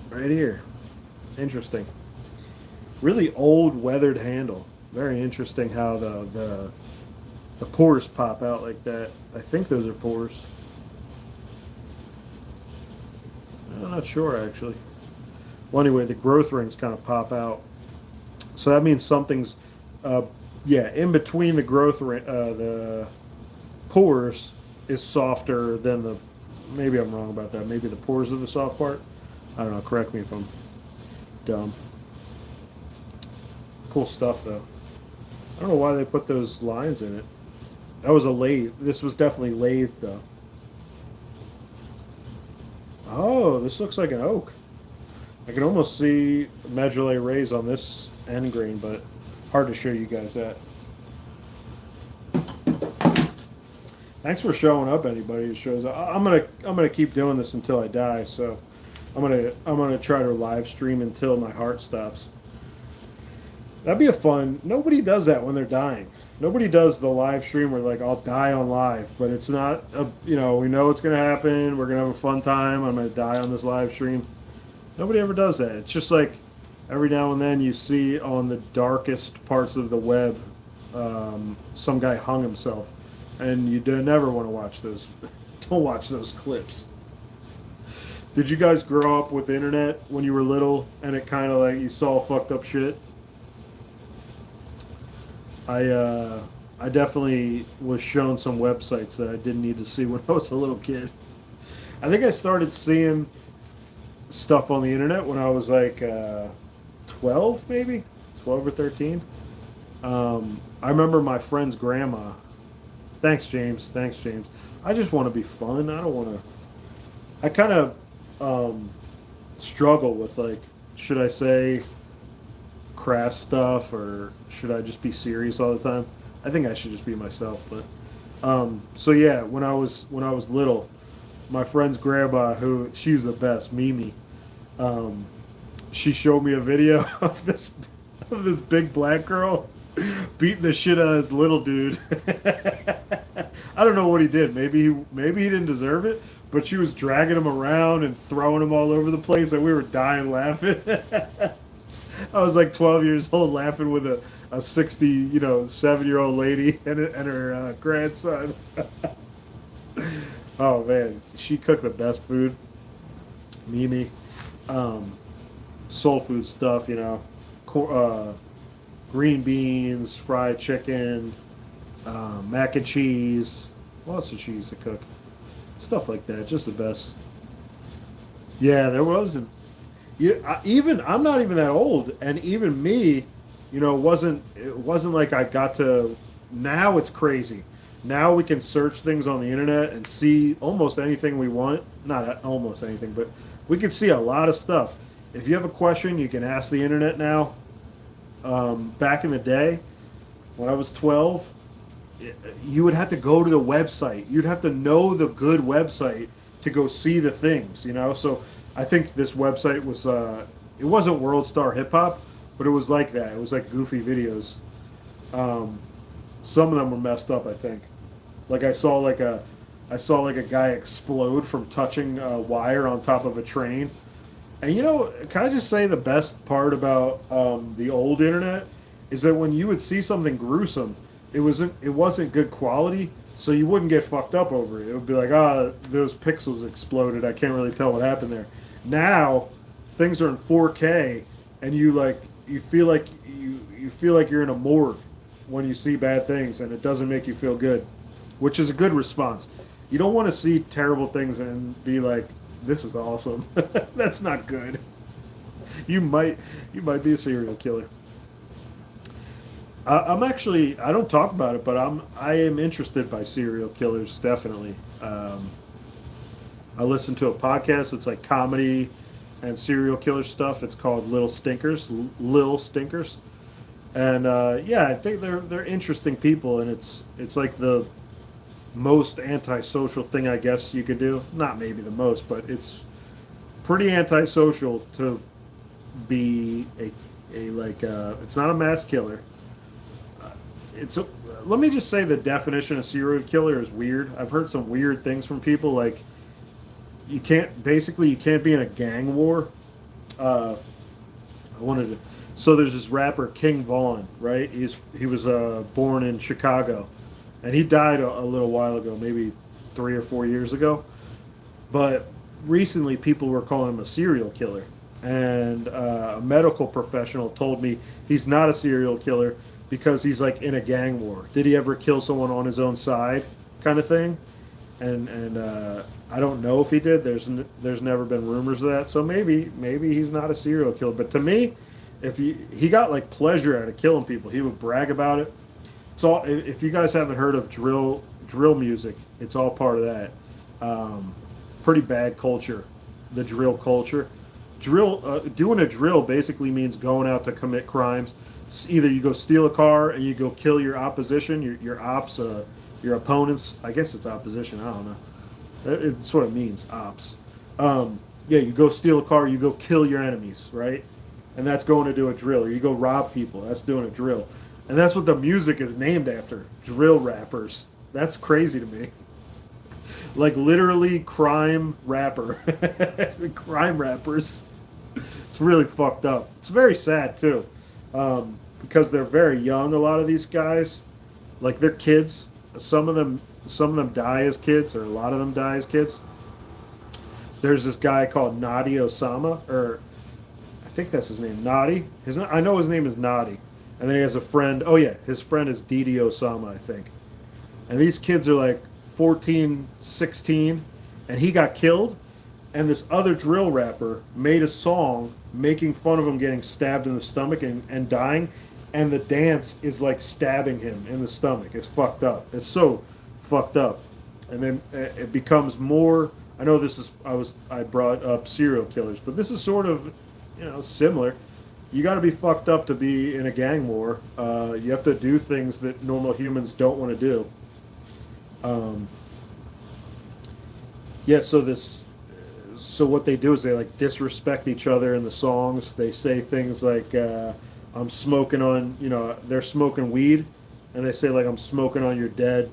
Right here. Interesting. Really old weathered handle. Very interesting how the pores pop out like that. I think those are pores. I'm not sure actually. Well, anyway, the growth rings kind of pop out. So that means something's, in between the growth ring, the pores is softer than the. Maybe I'm wrong about that. Maybe the pores are the soft part. I don't know. Correct me if I'm dumb. Cool stuff though. I don't know why they put those lines in it. That was a lathe. This was definitely lathe though. Oh, this looks like an oak. I can almost see Majolais rays on this end grain, but hard to show you guys that. Thanks for showing up, anybody who shows up. I'm gonna keep doing this until I die. So I'm gonna try to live stream until my heart stops. That'd be a fun. Nobody does that when they're dying. Nobody does the live stream where like I'll die on live, but it's not. We know it's gonna happen. We're gonna have a fun time. I'm gonna die on this live stream. Nobody ever does that. It's just like every now and then you see on the darkest parts of the web some guy hung himself, and you never want to watch those. Don't watch those clips. Did you guys grow up with the internet when you were little, and it kind of like you saw fucked up shit? I definitely was shown some websites that I didn't need to see when I was a little kid. I think I started seeing stuff on the internet when I was like 12, maybe 12 or 13. I remember my friend's grandma. Thanks, James. Thanks, James. I just want to be fun. I don't want to. I kind of struggle with like, should I say crass stuff or should I just be serious all the time? I think I should just be myself. But so yeah, when I was little, my friend's grandma, who she's the best, Mimi. Um, she showed me a video of this big black girl beating the shit out of this little dude. I don't know what he did. Maybe he didn't deserve it, but she was dragging him around and throwing him all over the place, and we were dying laughing. I was like 12 years old laughing with a 60, 7-year-old lady and her grandson. Oh man, she cooked the best food. Mimi, um, soul food stuff, green beans, fried chicken, mac and cheese. What else did she used to cook? Stuff like that, just the best. Yeah, there wasn't. Yeah, even I'm not even that old, and even me, it wasn't like I got to. Now it's crazy. Now we can search things on the internet and see almost anything we want. Not almost anything, but we can see a lot of stuff. If you have a question, you can ask the internet now. Back in the day, when I was 12, you would have to go to the website. You'd have to know the good website to go see the things. So I think this website was, it wasn't World Star Hip Hop, but it was like that. It was like goofy videos. Some of them were messed up, I think. Like I saw like a guy explode from touching a wire on top of a train. And can I just say the best part about the old internet is that when you would see something gruesome, it wasn't good quality, so you wouldn't get fucked up over it. It would be like, those pixels exploded. I can't really tell what happened there. Now, things are in 4K, and you feel like you're in a morgue when you see bad things, and it doesn't make you feel good, which is a good response. You don't want to see terrible things and be like, this is awesome. That's not good. You might be a serial killer. I don't talk about it, but I am interested by serial killers, definitely. I listen to a podcast. It's like comedy and serial killer stuff. It's called Little Stinkers, Lil Stinkers. And yeah, I think they're interesting people, and it's like the most antisocial thing I guess you could do. Not maybe the most, but it's pretty antisocial to be it's not a mass killer. It's a, Let me just say the definition of serial killer is weird. I've heard some weird things from people, like you can't be in a gang war. I wanted to. So there's this rapper King Vaughn, right? He was born in Chicago, and he died a little while ago, maybe 3 or 4 years ago. But recently, people were calling him a serial killer, and a medical professional told me he's not a serial killer because he's like in a gang war. Did he ever kill someone on his own side, kind of thing? And I don't know if he did. There's never been rumors of that. So maybe he's not a serial killer. But to me, if he got like pleasure out of killing people, he would brag about it. It's all. If you guys haven't heard of drill music, it's all part of that. Pretty bad culture, the drill culture. Doing a drill basically means going out to commit crimes. It's either you go steal a car and you go kill your opposition, your ops, your opponents. I guess it's opposition. I don't know. It's what it means, ops. Yeah, you go steal a car, you go kill your enemies, right? And that's going to do a drill. Or you go rob people. That's doing a drill. And that's what the music is named after. Drill rappers. That's crazy to me. Like literally crime rapper. Crime rappers. It's really fucked up. It's very sad too. because they're very young. A lot of these guys, like they're kids. Some of them die as kids, or a lot of them die as kids. There's this guy called Nadi Osama, or I think that's his name, Nadi. I know his name is Nadi, and then he has a friend. Oh yeah, his friend is Didi Osama, I think. And these kids are like 14, 16, and he got killed. And this other drill rapper made a song making fun of him getting stabbed in the stomach and dying. And the dance is like stabbing him in the stomach. It's fucked up. It's so fucked up. And then it becomes more. I know this is. I brought up serial killers, but this is sort of, similar. You got to be fucked up to be in a gang war. You have to do things that normal humans don't want to do. Um, yeah. So what they do is they like disrespect each other in the songs. They say things like, "I'm smoking on," they're smoking weed, and they say like, "I'm smoking on your dead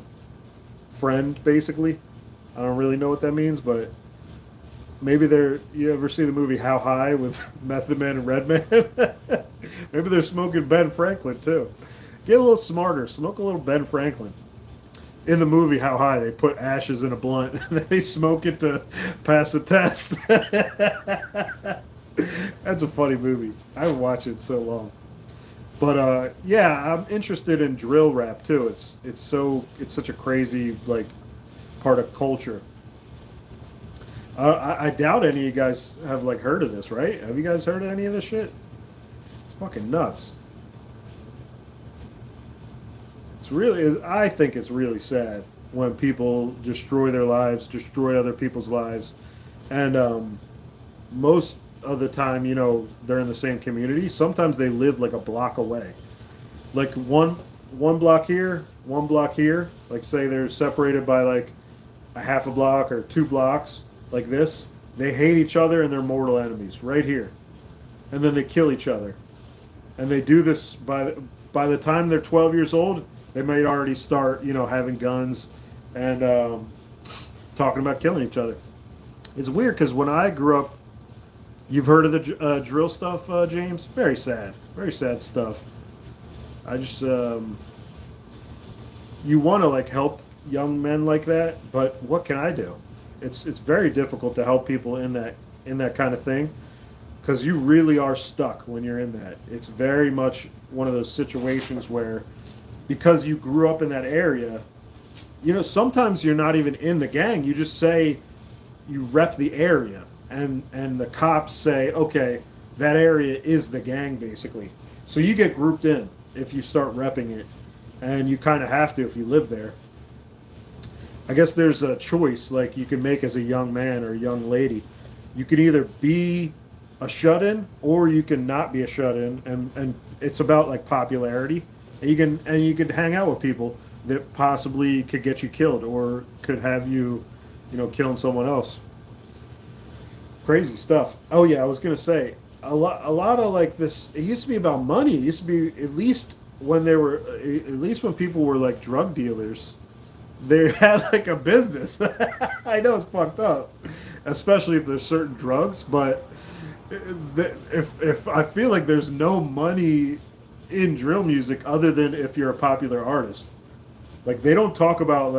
friend," basically. I don't really know what that means, but maybe they're. You ever see the movie How High with Method Man and Redman? Maybe they're smoking Ben Franklin too. Get a little smarter. Smoke a little Ben Franklin. In the movie How High, they put ashes in a blunt and they smoke it to pass the test. That's a funny movie. I haven't watched it in so long. But yeah, I'm interested in drill rap too. It's such a crazy like part of culture. I doubt any of you guys have like heard of this, right? Have you guys heard of any of this shit? It's fucking nuts. I think it's really sad when people destroy their lives, destroy other people's lives, and most of the time, they're in the same community. Sometimes they live like a block away, like one block here, one block here. Like say they're separated by like a half a block or 2 blocks, like this. They hate each other and they're mortal enemies right here, and then they kill each other, and they do this by the time they're 12 years old. They might already start, having guns and talking about killing each other. It's weird because when I grew up, you've heard of the drill stuff, James? Very sad stuff. I just you want to like help young men like that, but what can I do? It's very difficult to help people in that kind of thing because you really are stuck when you're in that. It's very much one of those situations where because you grew up in that area, sometimes you're not even in the gang. You just say you rep the area, and the cops say, okay, that area is the gang basically. So you get grouped in if you start repping it, and you kind of have to if you live there. I guess there's a choice like you can make as a young man or a young lady. You can either be a shut-in or you can not be a shut-in, and it's about like popularity. And you can hang out with people that possibly could get you killed or could have you, killing someone else. Crazy stuff. Oh yeah, I was gonna say a lot of like this. It used to be about money. It used to be at least when people were like drug dealers, they had like a business. I know it's fucked up, especially if there's certain drugs. But if I feel like there's no money in drill music other than if you're a popular artist. Like they don't talk about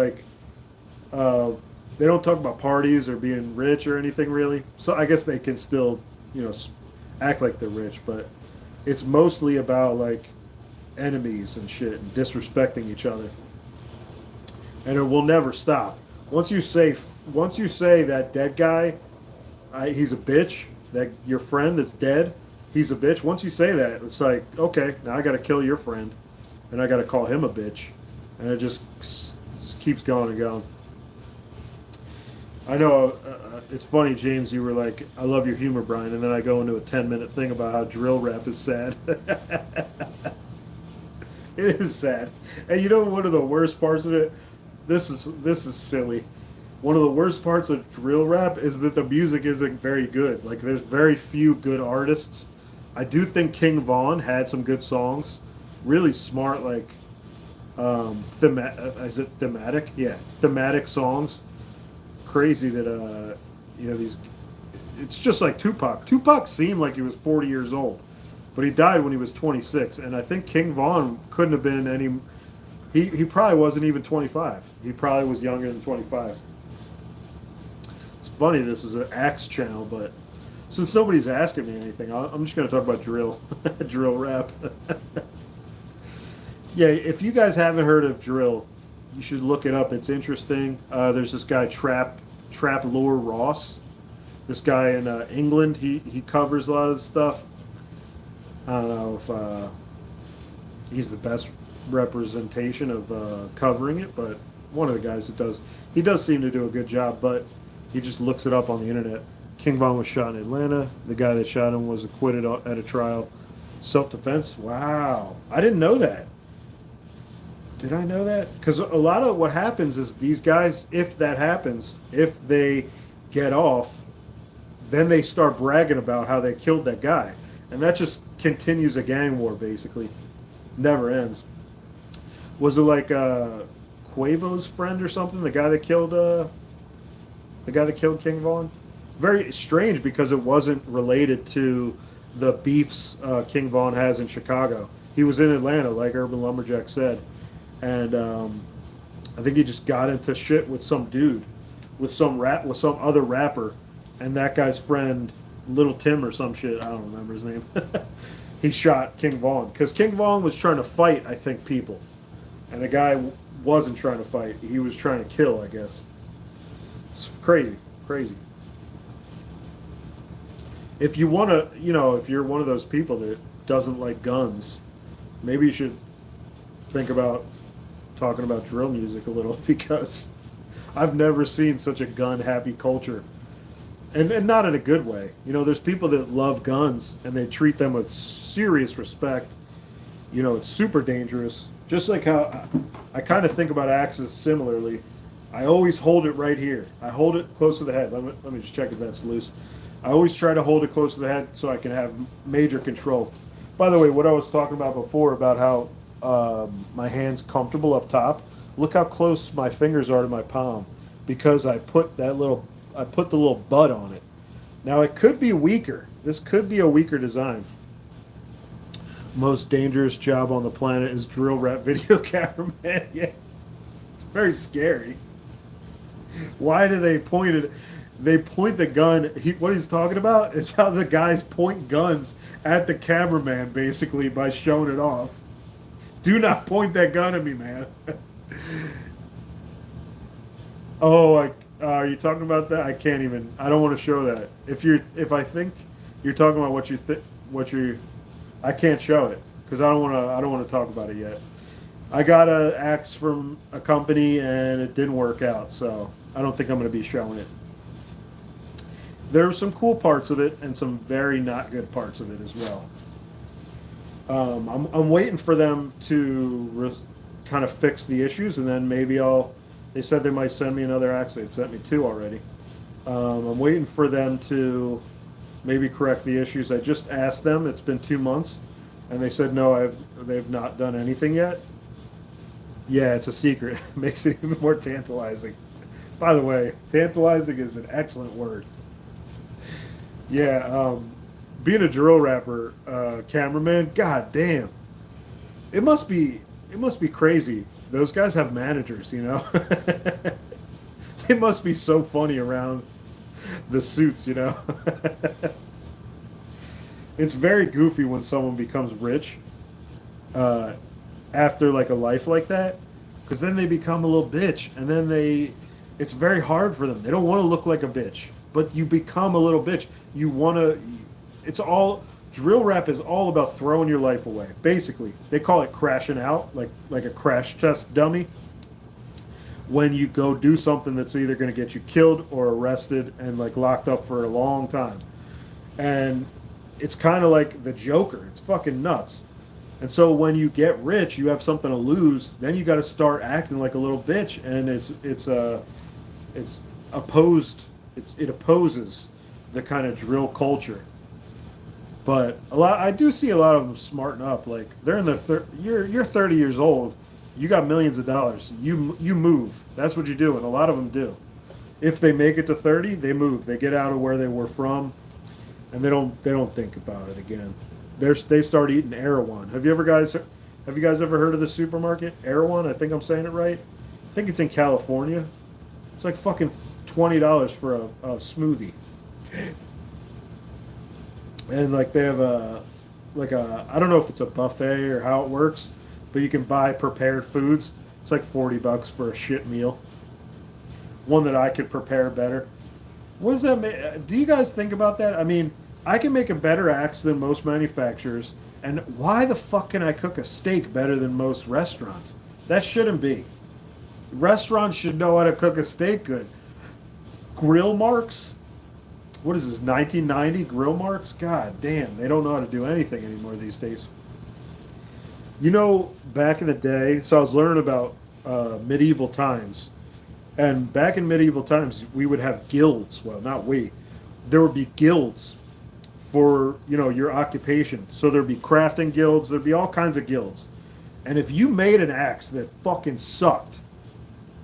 they don't talk about parties or being rich or anything really. So I guess they can still act like they're rich, but it's mostly about like enemies and shit and disrespecting each other, and it will never stop. Once you say that dead guy, he's a bitch. That your friend that's dead, he's a bitch. Once you say that, it's like, okay, now I got to kill your friend, and I got to call him a bitch, and it just keeps going and going. I know it's funny, James. You were like, "I love your humor, Brian," and then I go into a 10-minute thing about how drill rap is sad. It is sad, and one of the worst parts of it. This is silly. One of the worst parts of drill rap is that the music isn't very good. Like, there's very few good artists. I do think King Von had some good songs, really smart, like is it thematic? Yeah, thematic songs. Crazy that these. It's just like Tupac. Tupac seemed like he was 40 years old. but he died when he was 26. And I think King Von couldn't have been any. He probably wasn't even 25. He probably was younger than 25. It's funny. This is an Axe channel, but since nobody's asking me anything, I'm just going to talk about drill, drill rap. Yeah, if you guys haven't heard of drill, you should look it up. It's interesting. There's this guy Trap Lore Ross. This guy in England, he covers a lot of stuff. I don't know if he's the best representation of covering it, but one of the guys that does. He does seem to do a good job, but he just looks it up on the internet. King Von was shot in Atlanta. The guy that shot him was acquitted at a trial. Self-defense? Wow. I didn't know that. Did I know that? Because a lot of what happens is these guys, if that happens, if they get off, then they start bragging about how they killed that guy. And that just continues a gang war, basically. Never ends. Was it like Quavo's friend or something? The guy that killed King Von? Very strange because it wasn't related to the beefs King Von has in Chicago. He was in Atlanta, like Urban Lumberjack said. And I think he just got into shit with some dude, with some other rapper, and that guy's friend, Little Tim or some shit. I don't remember his name. He shot King Von because King Von was trying to fight, I think, people, and the guy wasn't trying to fight. He was trying to kill, I guess. It's crazy, crazy. If you want to, if you're one of those people that doesn't like guns, maybe you should think about talking about drill music a little, because I've never seen such a gun happy culture, and not in a good way. There's people that love guns and they treat them with serious respect. It's super dangerous. Just like how I kind of think about axes similarly. I always hold it right here. I hold it close to the head. Let me just check if that's loose. I always try to hold it close to the head so I can have major control. By the way, what I was talking about before about how my hand's comfortable up top. Look how close my fingers are to my palm, because I put the little butt on it. Now it could be weaker. This could be a weaker design. Most dangerous job on the planet is drill rap video cameraman. Yeah, it's very scary. Why do they point it? They point the gun. What he's talking about is how the guys point guns at the cameraman, basically, by showing it off. Do not point that gun at me, man. Oh, are you talking about that? I can't even. I don't want to show that. If I think you're talking about I can't show it because I don't want to talk about it yet. I got an axe from a company and it didn't work out, so I don't think I'm going to be showing it. There are some cool parts of it and some very not good parts of it as well. I'm waiting for them to kind of fix the issues, and then maybe they said they might send me another axe. They've sent me 2 already. I'm waiting for them to maybe correct the issues. I just asked them. It's been 2 months, and they said no, they've not done anything yet. Yeah, it's a secret. It makes it even more tantalizing. By the way, tantalizing is an excellent word. Yeah, being a drill rapper, cameraman, god damn, it must be crazy. Those guys have managers, They must be so funny around the suits, It's very goofy when someone becomes rich after like a life like that, because then they become a little bitch, and then it's very hard for them. They don't want to look like a bitch, but you become a little bitch. Drill rap is all about throwing your life away. Basically, they call it crashing out, like a crash test dummy. When you go do something that's either going to get you killed or arrested and like locked up for a long time. And it's kind of like the Joker. It's fucking nuts. And so when you get rich, you have something to lose. Then you got to start acting like a little bitch, and it opposes the kind of drill culture. But I do see a lot of them smarten up. Like they're in their you're 30 years old, you got millions of dollars. You move. That's what you do, and a lot of them do. If they make it to 30, they move. They get out of where they were from, and they don't think about it again. They start eating Erewhon. Have you guys ever heard of the supermarket Erewhon? I think I'm saying it right. I think it's in California. It's like fucking $20 for a smoothie, and like they have a I don't know if it's a buffet or how it works, but you can buy prepared foods. It's like $40 for a shit meal. One that I could prepare better. What does that make? Do you guys think about that? I mean, I can make a better axe than most manufacturers, and why the fuck can I cook a steak better than most restaurants? That shouldn't be. Restaurants should know how to cook a steak good. Grill marks? What is this, 1990 grill marks? God damn, they don't know how to do anything anymore these days. You know, back in the day, so I was learning about medieval times. And back in medieval times, we would have guilds. Well, not we. There would be guilds for, your occupation. So there'd be crafting guilds. There'd be all kinds of guilds. And if you made an axe that fucking sucked,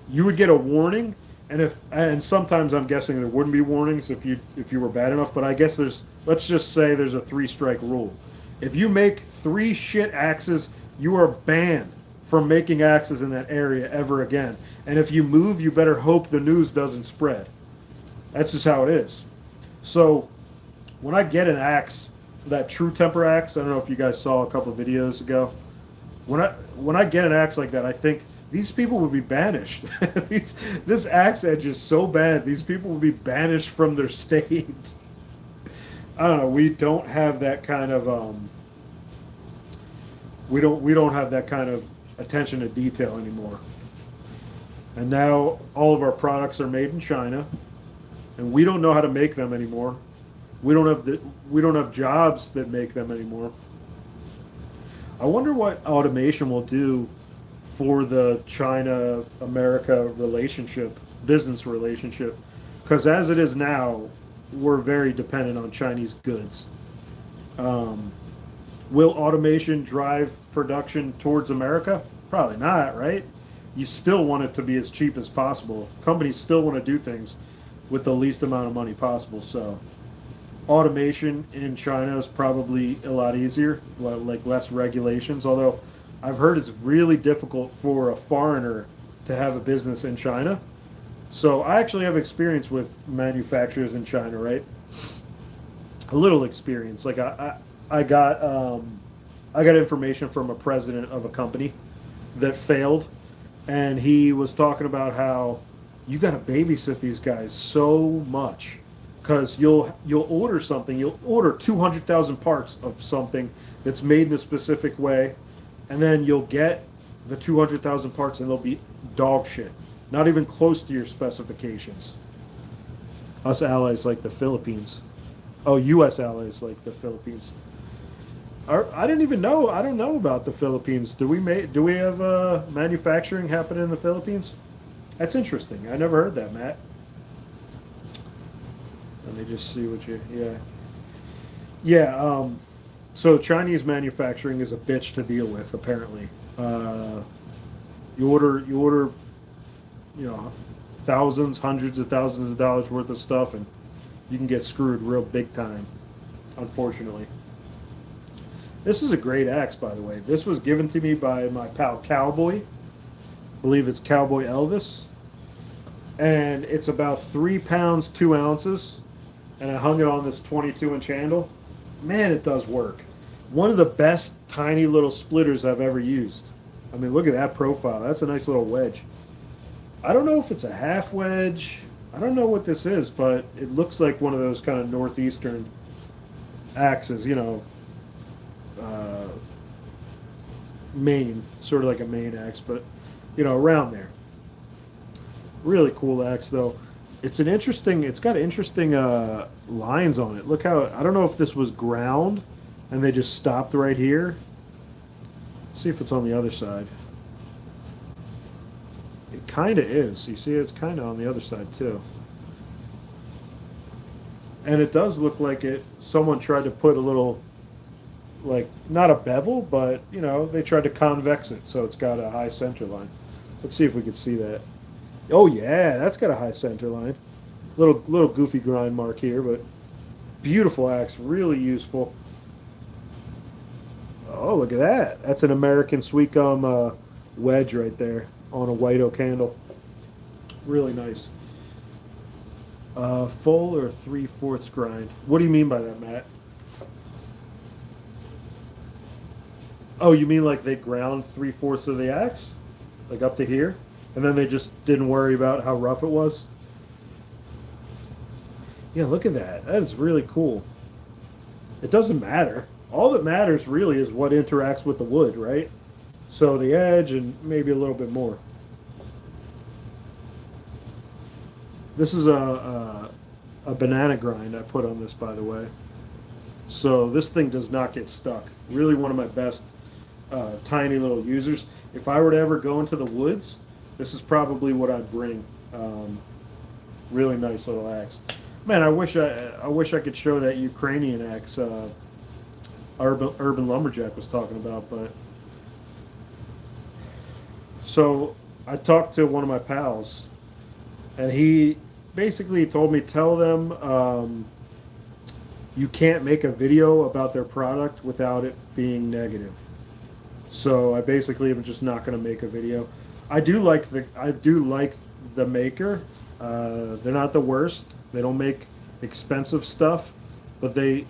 you would get a warning. And sometimes I'm guessing there wouldn't be warnings if you were bad enough. But I guess let's just say there's a 3-strike rule. If you make 3 shit axes, you are banned from making axes in that area ever again. And if you move, you better hope the news doesn't spread. That's just how it is. So when I get an axe, that True Temper axe, I don't know if you guys saw a couple of videos ago. When I get an axe like that, I think these people would be banished. This axe edge is so bad, these people would be banished from their state. I don't know. We don't have that kind of we don't have that kind of attention to detail anymore. And now all of our products are made in China, and we don't know how to make them anymore. We don't have jobs that make them anymore. I wonder what automation will do for the China-America relationship, business relationship, because as it is now, we're very dependent on Chinese goods. Will automation drive production towards America? Probably not, right? You still want it to be as cheap as possible. Companies still want to do things with the least amount of money possible. So automation in China is probably a lot easier, like less regulations. Although I've heard it's really difficult for a foreigner to have a business in China. So I actually have experience with manufacturers in China, right? A little experience. Like I got information from a president of a company that failed, and he was talking about how you got to babysit these guys so much because you'll order something, you'll order 200,000 parts of something that's made in a specific way, and then you'll get the 200,000 parts and they'll be dog shit, not even close to your specifications. Us allies like the Philippines. Oh, U.S. allies like the Philippines. I didn't even know. I don't know about the Philippines. Do we have manufacturing happening in the Philippines? That's interesting. I never heard that, Matt. Let me just see what you. Yeah. So Chinese manufacturing is a bitch to deal with. Apparently, you order, thousands, hundreds of thousands of dollars worth of stuff, and you can get screwed real big time. Unfortunately. This is a great axe, by the way. This was given to me by my pal Cowboy. I believe it's Cowboy Elvis. And it's about 3 pounds, 2 ounces. And I hung it on this 22-inch handle. Man, it does work. One of the best tiny little splitters I've ever used. I mean, look at that profile. That's a nice little wedge. I don't know if it's a half wedge. I don't know what this is, but it looks like one of those kind of northeastern axes, Maine, sort of like a Maine axe, but around there. Really cool axe though. It's got interesting lines on it. Look how, I don't know if this was ground and they just stopped right here. Let's see if it's on the other side. It kind of is. You see, it's kind of on the other side too. And it does look like someone tried to put a little, like, not a bevel, but, they tried to convex it, so it's got a high center line. Let's see if we can see that. Oh, yeah, that's got a high center line. Little goofy grind mark here, but beautiful axe, really useful. Oh, look at that. That's an American sweet gum wedge right there on a white oak handle. Really nice. Full or 3/4 grind? What do you mean by that, Matt? Oh, you mean like they ground 3/4 of the axe? Like up to here? And then they just didn't worry about how rough it was? Yeah, look at that. That is really cool. It doesn't matter. All that matters really is what interacts with the wood, right? So the edge and maybe a little bit more. This is a banana grind I put on this, by the way. So this thing does not get stuck. Really one of my best tiny little users. If I were to ever go into the woods, this is probably what I'd bring. Really nice little axe. Man, I wish I could show that Ukrainian axe Urban Lumberjack was talking about, but so I talked to one of my pals, and he basically told me tell them you can't make a video about their product without it being negative. So I basically am just not going to make a video. I do like the maker. They're not the worst. They don't make expensive stuff, but they're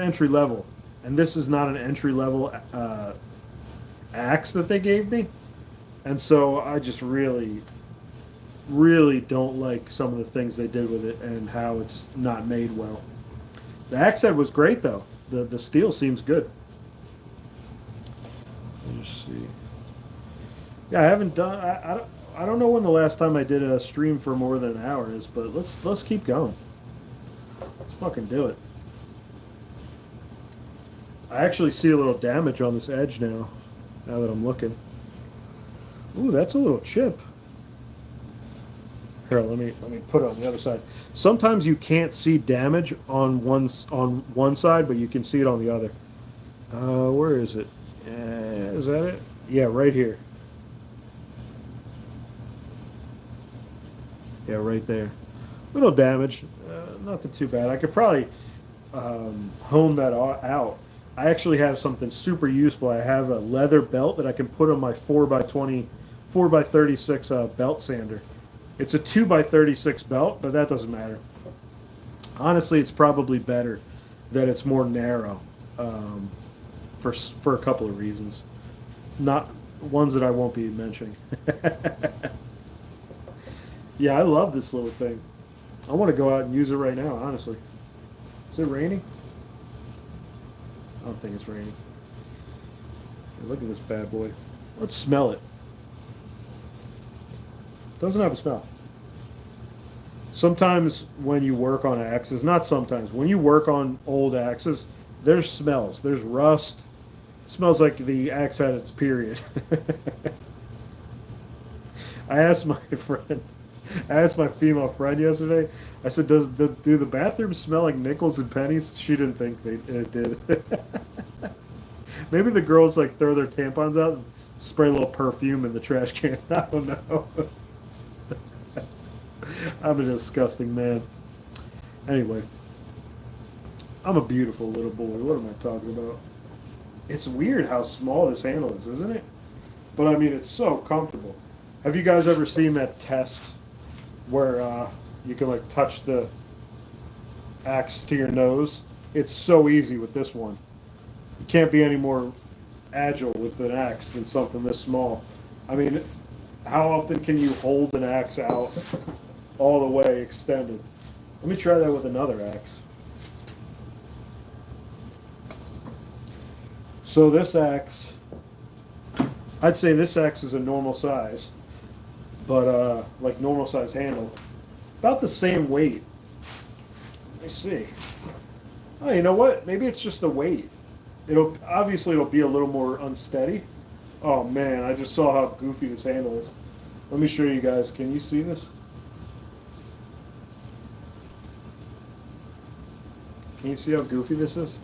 entry level. And this is not an entry level axe that they gave me. And so I just really, really don't like some of the things they did with it and how it's not made well. The axe head was great though. The steel seems good. Let me just see. Yeah, I haven't done. I don't know when the last time I did a stream for more than an hour is, but let's keep going. Let's fucking do it. I actually see a little damage on this edge now. Now that I'm looking. Ooh, that's a little chip. Here, let me put it on the other side. Sometimes you can't see damage on one side, but you can see it on the other. Where is it? Is that it? Yeah, right here. Yeah, right there. Little damage, nothing too bad. I could probably hone that out. I actually have something super useful. I have a leather belt that I can put on my 4x20, 4x36 belt sander. It's a 2x36 belt, but that doesn't matter. Honestly, it's probably better that it's more narrow for a couple of reasons. Not ones that I won't be mentioning. Yeah, I love this little thing. I want to go out and use it right now, honestly. Is it raining? I don't think it's raining. Hey, look at this bad boy. Let's smell it. Doesn't have a smell. Sometimes when you work on axes, not sometimes, when you work on old axes, there's smells. There's rust. It smells like the axe had its period. I asked my female friend yesterday. I said, do the bathrooms smell like nickels and pennies?" She didn't think it did. Maybe the girls like throw their tampons out and spray a little perfume in the trash can. I don't know. I'm a disgusting man. Anyway, I'm a beautiful little boy. What am I talking about? It's weird how small this handle is, isn't it? But I mean, it's so comfortable. Have you guys ever seen that test where you can like touch the axe to your nose? It's so easy with this one. You can't be any more agile with an axe than something this small. I mean, how often can you hold an axe out all the way extended? Let me try that with another axe. So this axe, I'd say this axe is a normal size, but like normal size handle, about the same weight. Let me see. Oh, you know what? Maybe it's just the weight. It'll be a little more unsteady. Oh man, I just saw how goofy this handle is. Let me show you guys. Can you see this? Can you see how goofy this is?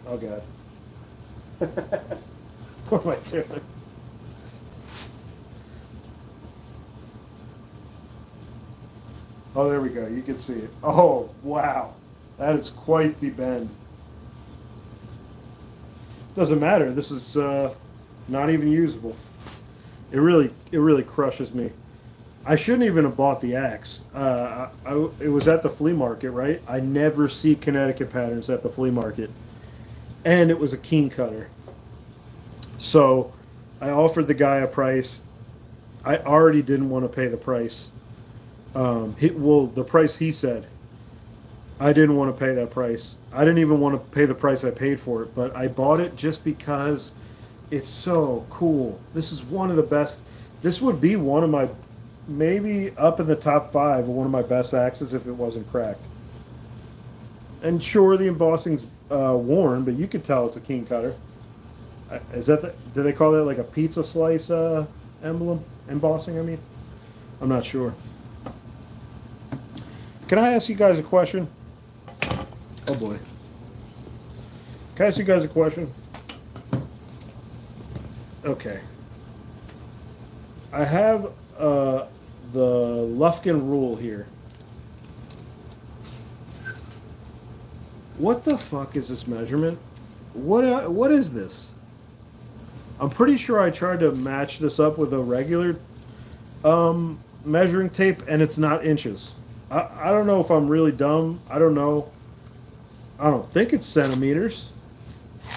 Oh god. What am I doing? Oh, there we go. You can see it. Oh, wow. That is quite the bend. Doesn't matter. This is not even usable. It really crushes me. I shouldn't even have bought the axe. It was at the flea market, right? I never see Connecticut patterns at the flea market, and it was a keen cutter. So I offered the guy a price. I already didn't want to pay the price. The price he said. I didn't want to pay that price. I didn't even want to pay the price I paid for it, but I bought it just because it's so cool. This is one of the best. This would be one of my, maybe up in the top 5 of one of my best axes if it wasn't cracked. And sure, the embossing's worn, but you could tell it's a keen cutter. Is that do they call that like a pizza slice emblem? Embossing, I mean? I'm not sure. Can I ask you guys a question? Oh boy. Can I ask you guys a question? Okay. I have the Lufkin rule here. What the fuck is this measurement? What is this? I'm pretty sure I tried to match this up with a regular measuring tape, and it's not inches. I don't know if I'm really dumb. I don't know. I don't think it's centimeters.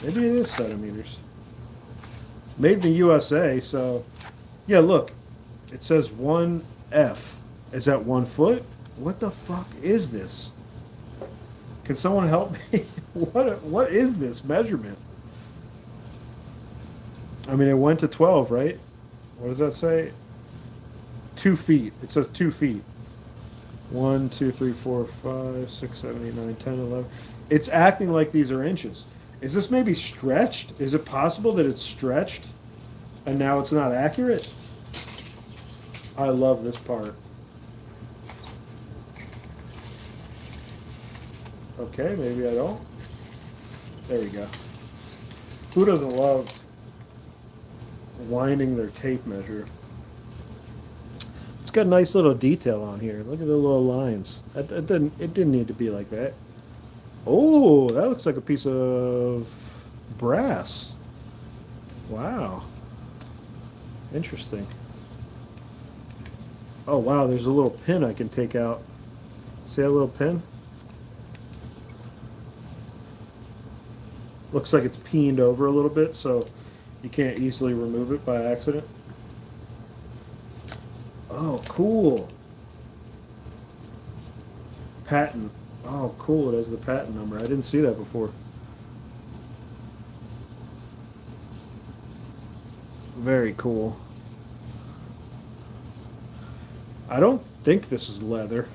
Maybe it is centimeters. Made in the USA, so yeah, look. It says 1F. Is that 1 foot? What the fuck is this? Can someone help me? What is this measurement? I mean, it went to 12, right? What does that say? 2 feet. It says 2 feet. 1, 2, 3, 4, 5, 6, 7, 8, 9, 10, 11. It's acting like these are inches. Is this maybe stretched? Is it possible that it's stretched and now it's not accurate? I love this part. Okay, maybe I don't. There we go. Who doesn't love winding their tape measure? It's got a nice little detail on here. Look at the little lines. It didn't need to be like that. Oh, that looks like a piece of brass. Wow. Interesting. Oh wow, there's a little pin I can take out. See that little pin? Looks like it's peened over a little bit, so you can't easily remove it by accident. Oh, cool. Patent. Oh, cool. It has the patent number. I didn't see that before. Very cool. I don't think this is leather.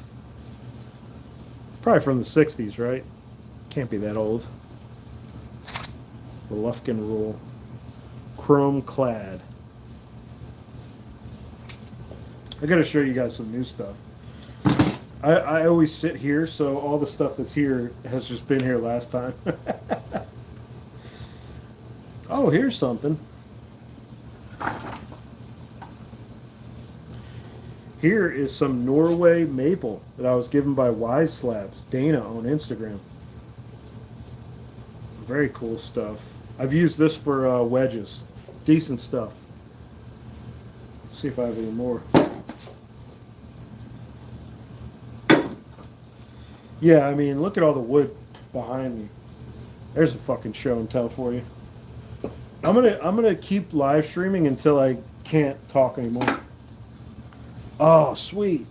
Probably from the 60s, right? Can't be that old. The Lufkin rule. Chrome clad. I gotta show you guys some new stuff. I always sit here, so all the stuff that's here has just been here last time. Oh, here's something. Here is some Norway maple that I was given by Wise Slabs, Dana on Instagram. Very cool stuff. I've used this for wedges. Decent stuff. Let's see if I have any more. Yeah, I mean, look at all the wood behind me. There's a fucking show and tell for you. I'm gonna keep live streaming until I can't talk anymore. Oh, sweet.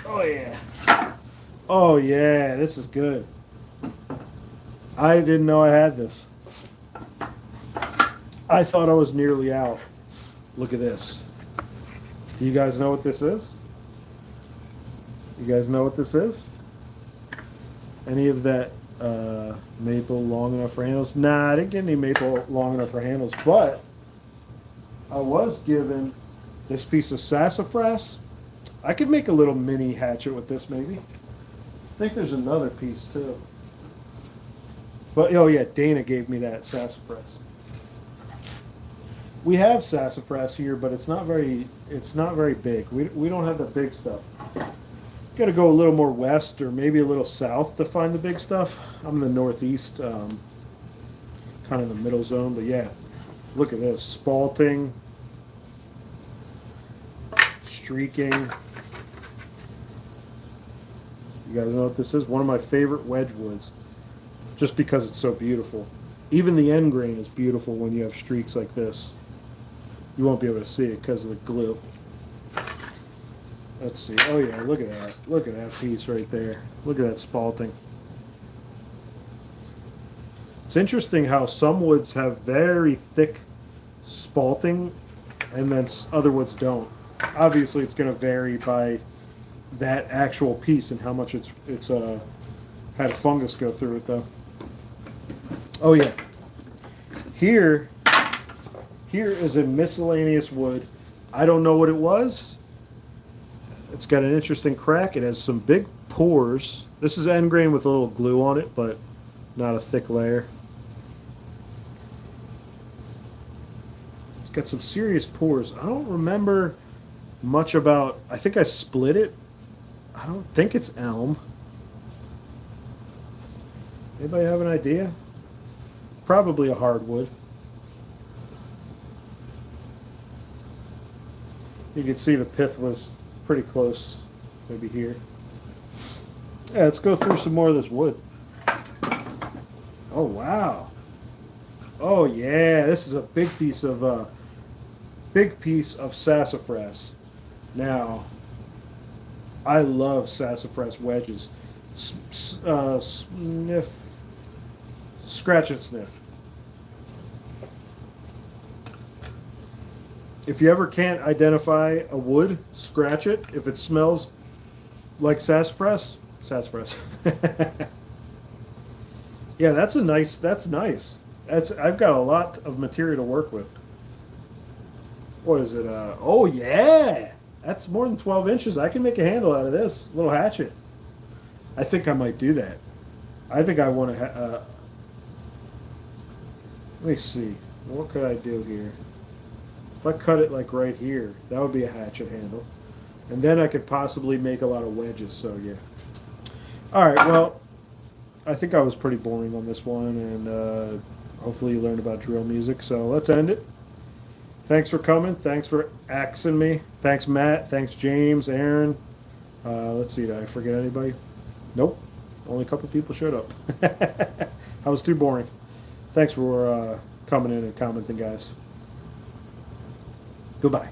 Oh yeah. Oh yeah, this is good. I didn't know I had this. I thought I was nearly out. Look at this. Do you guys know what this is? You guys know what this is? Any of that maple long enough for handles? Nah, I didn't get any maple long enough for handles, but I was given this piece of sassafras. I could make a little mini hatchet with this, maybe. I think there's another piece too. But oh yeah, Dana gave me that sassafras. We have sassafras here, but it's not very big. We don't have the big stuff. Got to go a little more west or maybe a little south to find the big stuff. I'm in the northeast, kind kind of the middle zone. But yeah, look at this. Spalting, streaking. You guys know what this is? One of my favorite wedge woods, just because it's so beautiful. Even the end grain is beautiful when you have streaks like this. You won't be able to see it because of the glue. Let's see. Oh yeah, look at that. Look at that piece right there. Look at that spalting. It's interesting how some woods have very thick spalting and then other woods don't. Obviously it's going to vary by that actual piece and how much it's had fungus go through it though. Oh yeah. Here is a miscellaneous wood. I don't know what it was. It's got an interesting crack. It has some big pores. This is end grain with a little glue on it, but not a thick layer. It's got some serious pores. I don't remember much about, I think I split it. I don't think it's elm. Anybody have an idea? Probably a hardwood. You can see the pith was pretty close, maybe here. Yeah, let's go through some more of this wood. Oh wow! Oh yeah, this is a big piece of sassafras. Now, I love sassafras wedges. Sniff, scratch and sniff. If you ever can't identify a wood, scratch it. If it smells like sassafras, sassafras. Yeah, that's nice. I've got a lot of material to work with. What is it? Oh yeah, that's more than 12 inches. I can make a handle out of this little hatchet. I think I might do that. I think I want to. Let me see. What could I do here? If I cut it like right here, that would be a hatchet handle. And then I could possibly make a lot of wedges, so yeah. Alright, well, I think I was pretty boring on this one, and hopefully you learned about drill music, so let's end it. Thanks for coming. Thanks for axing me. Thanks, Matt. Thanks, James, Aaron. Let's see, did I forget anybody? Nope. Only a couple people showed up. I was too boring. Thanks for coming in and commenting, guys. Goodbye.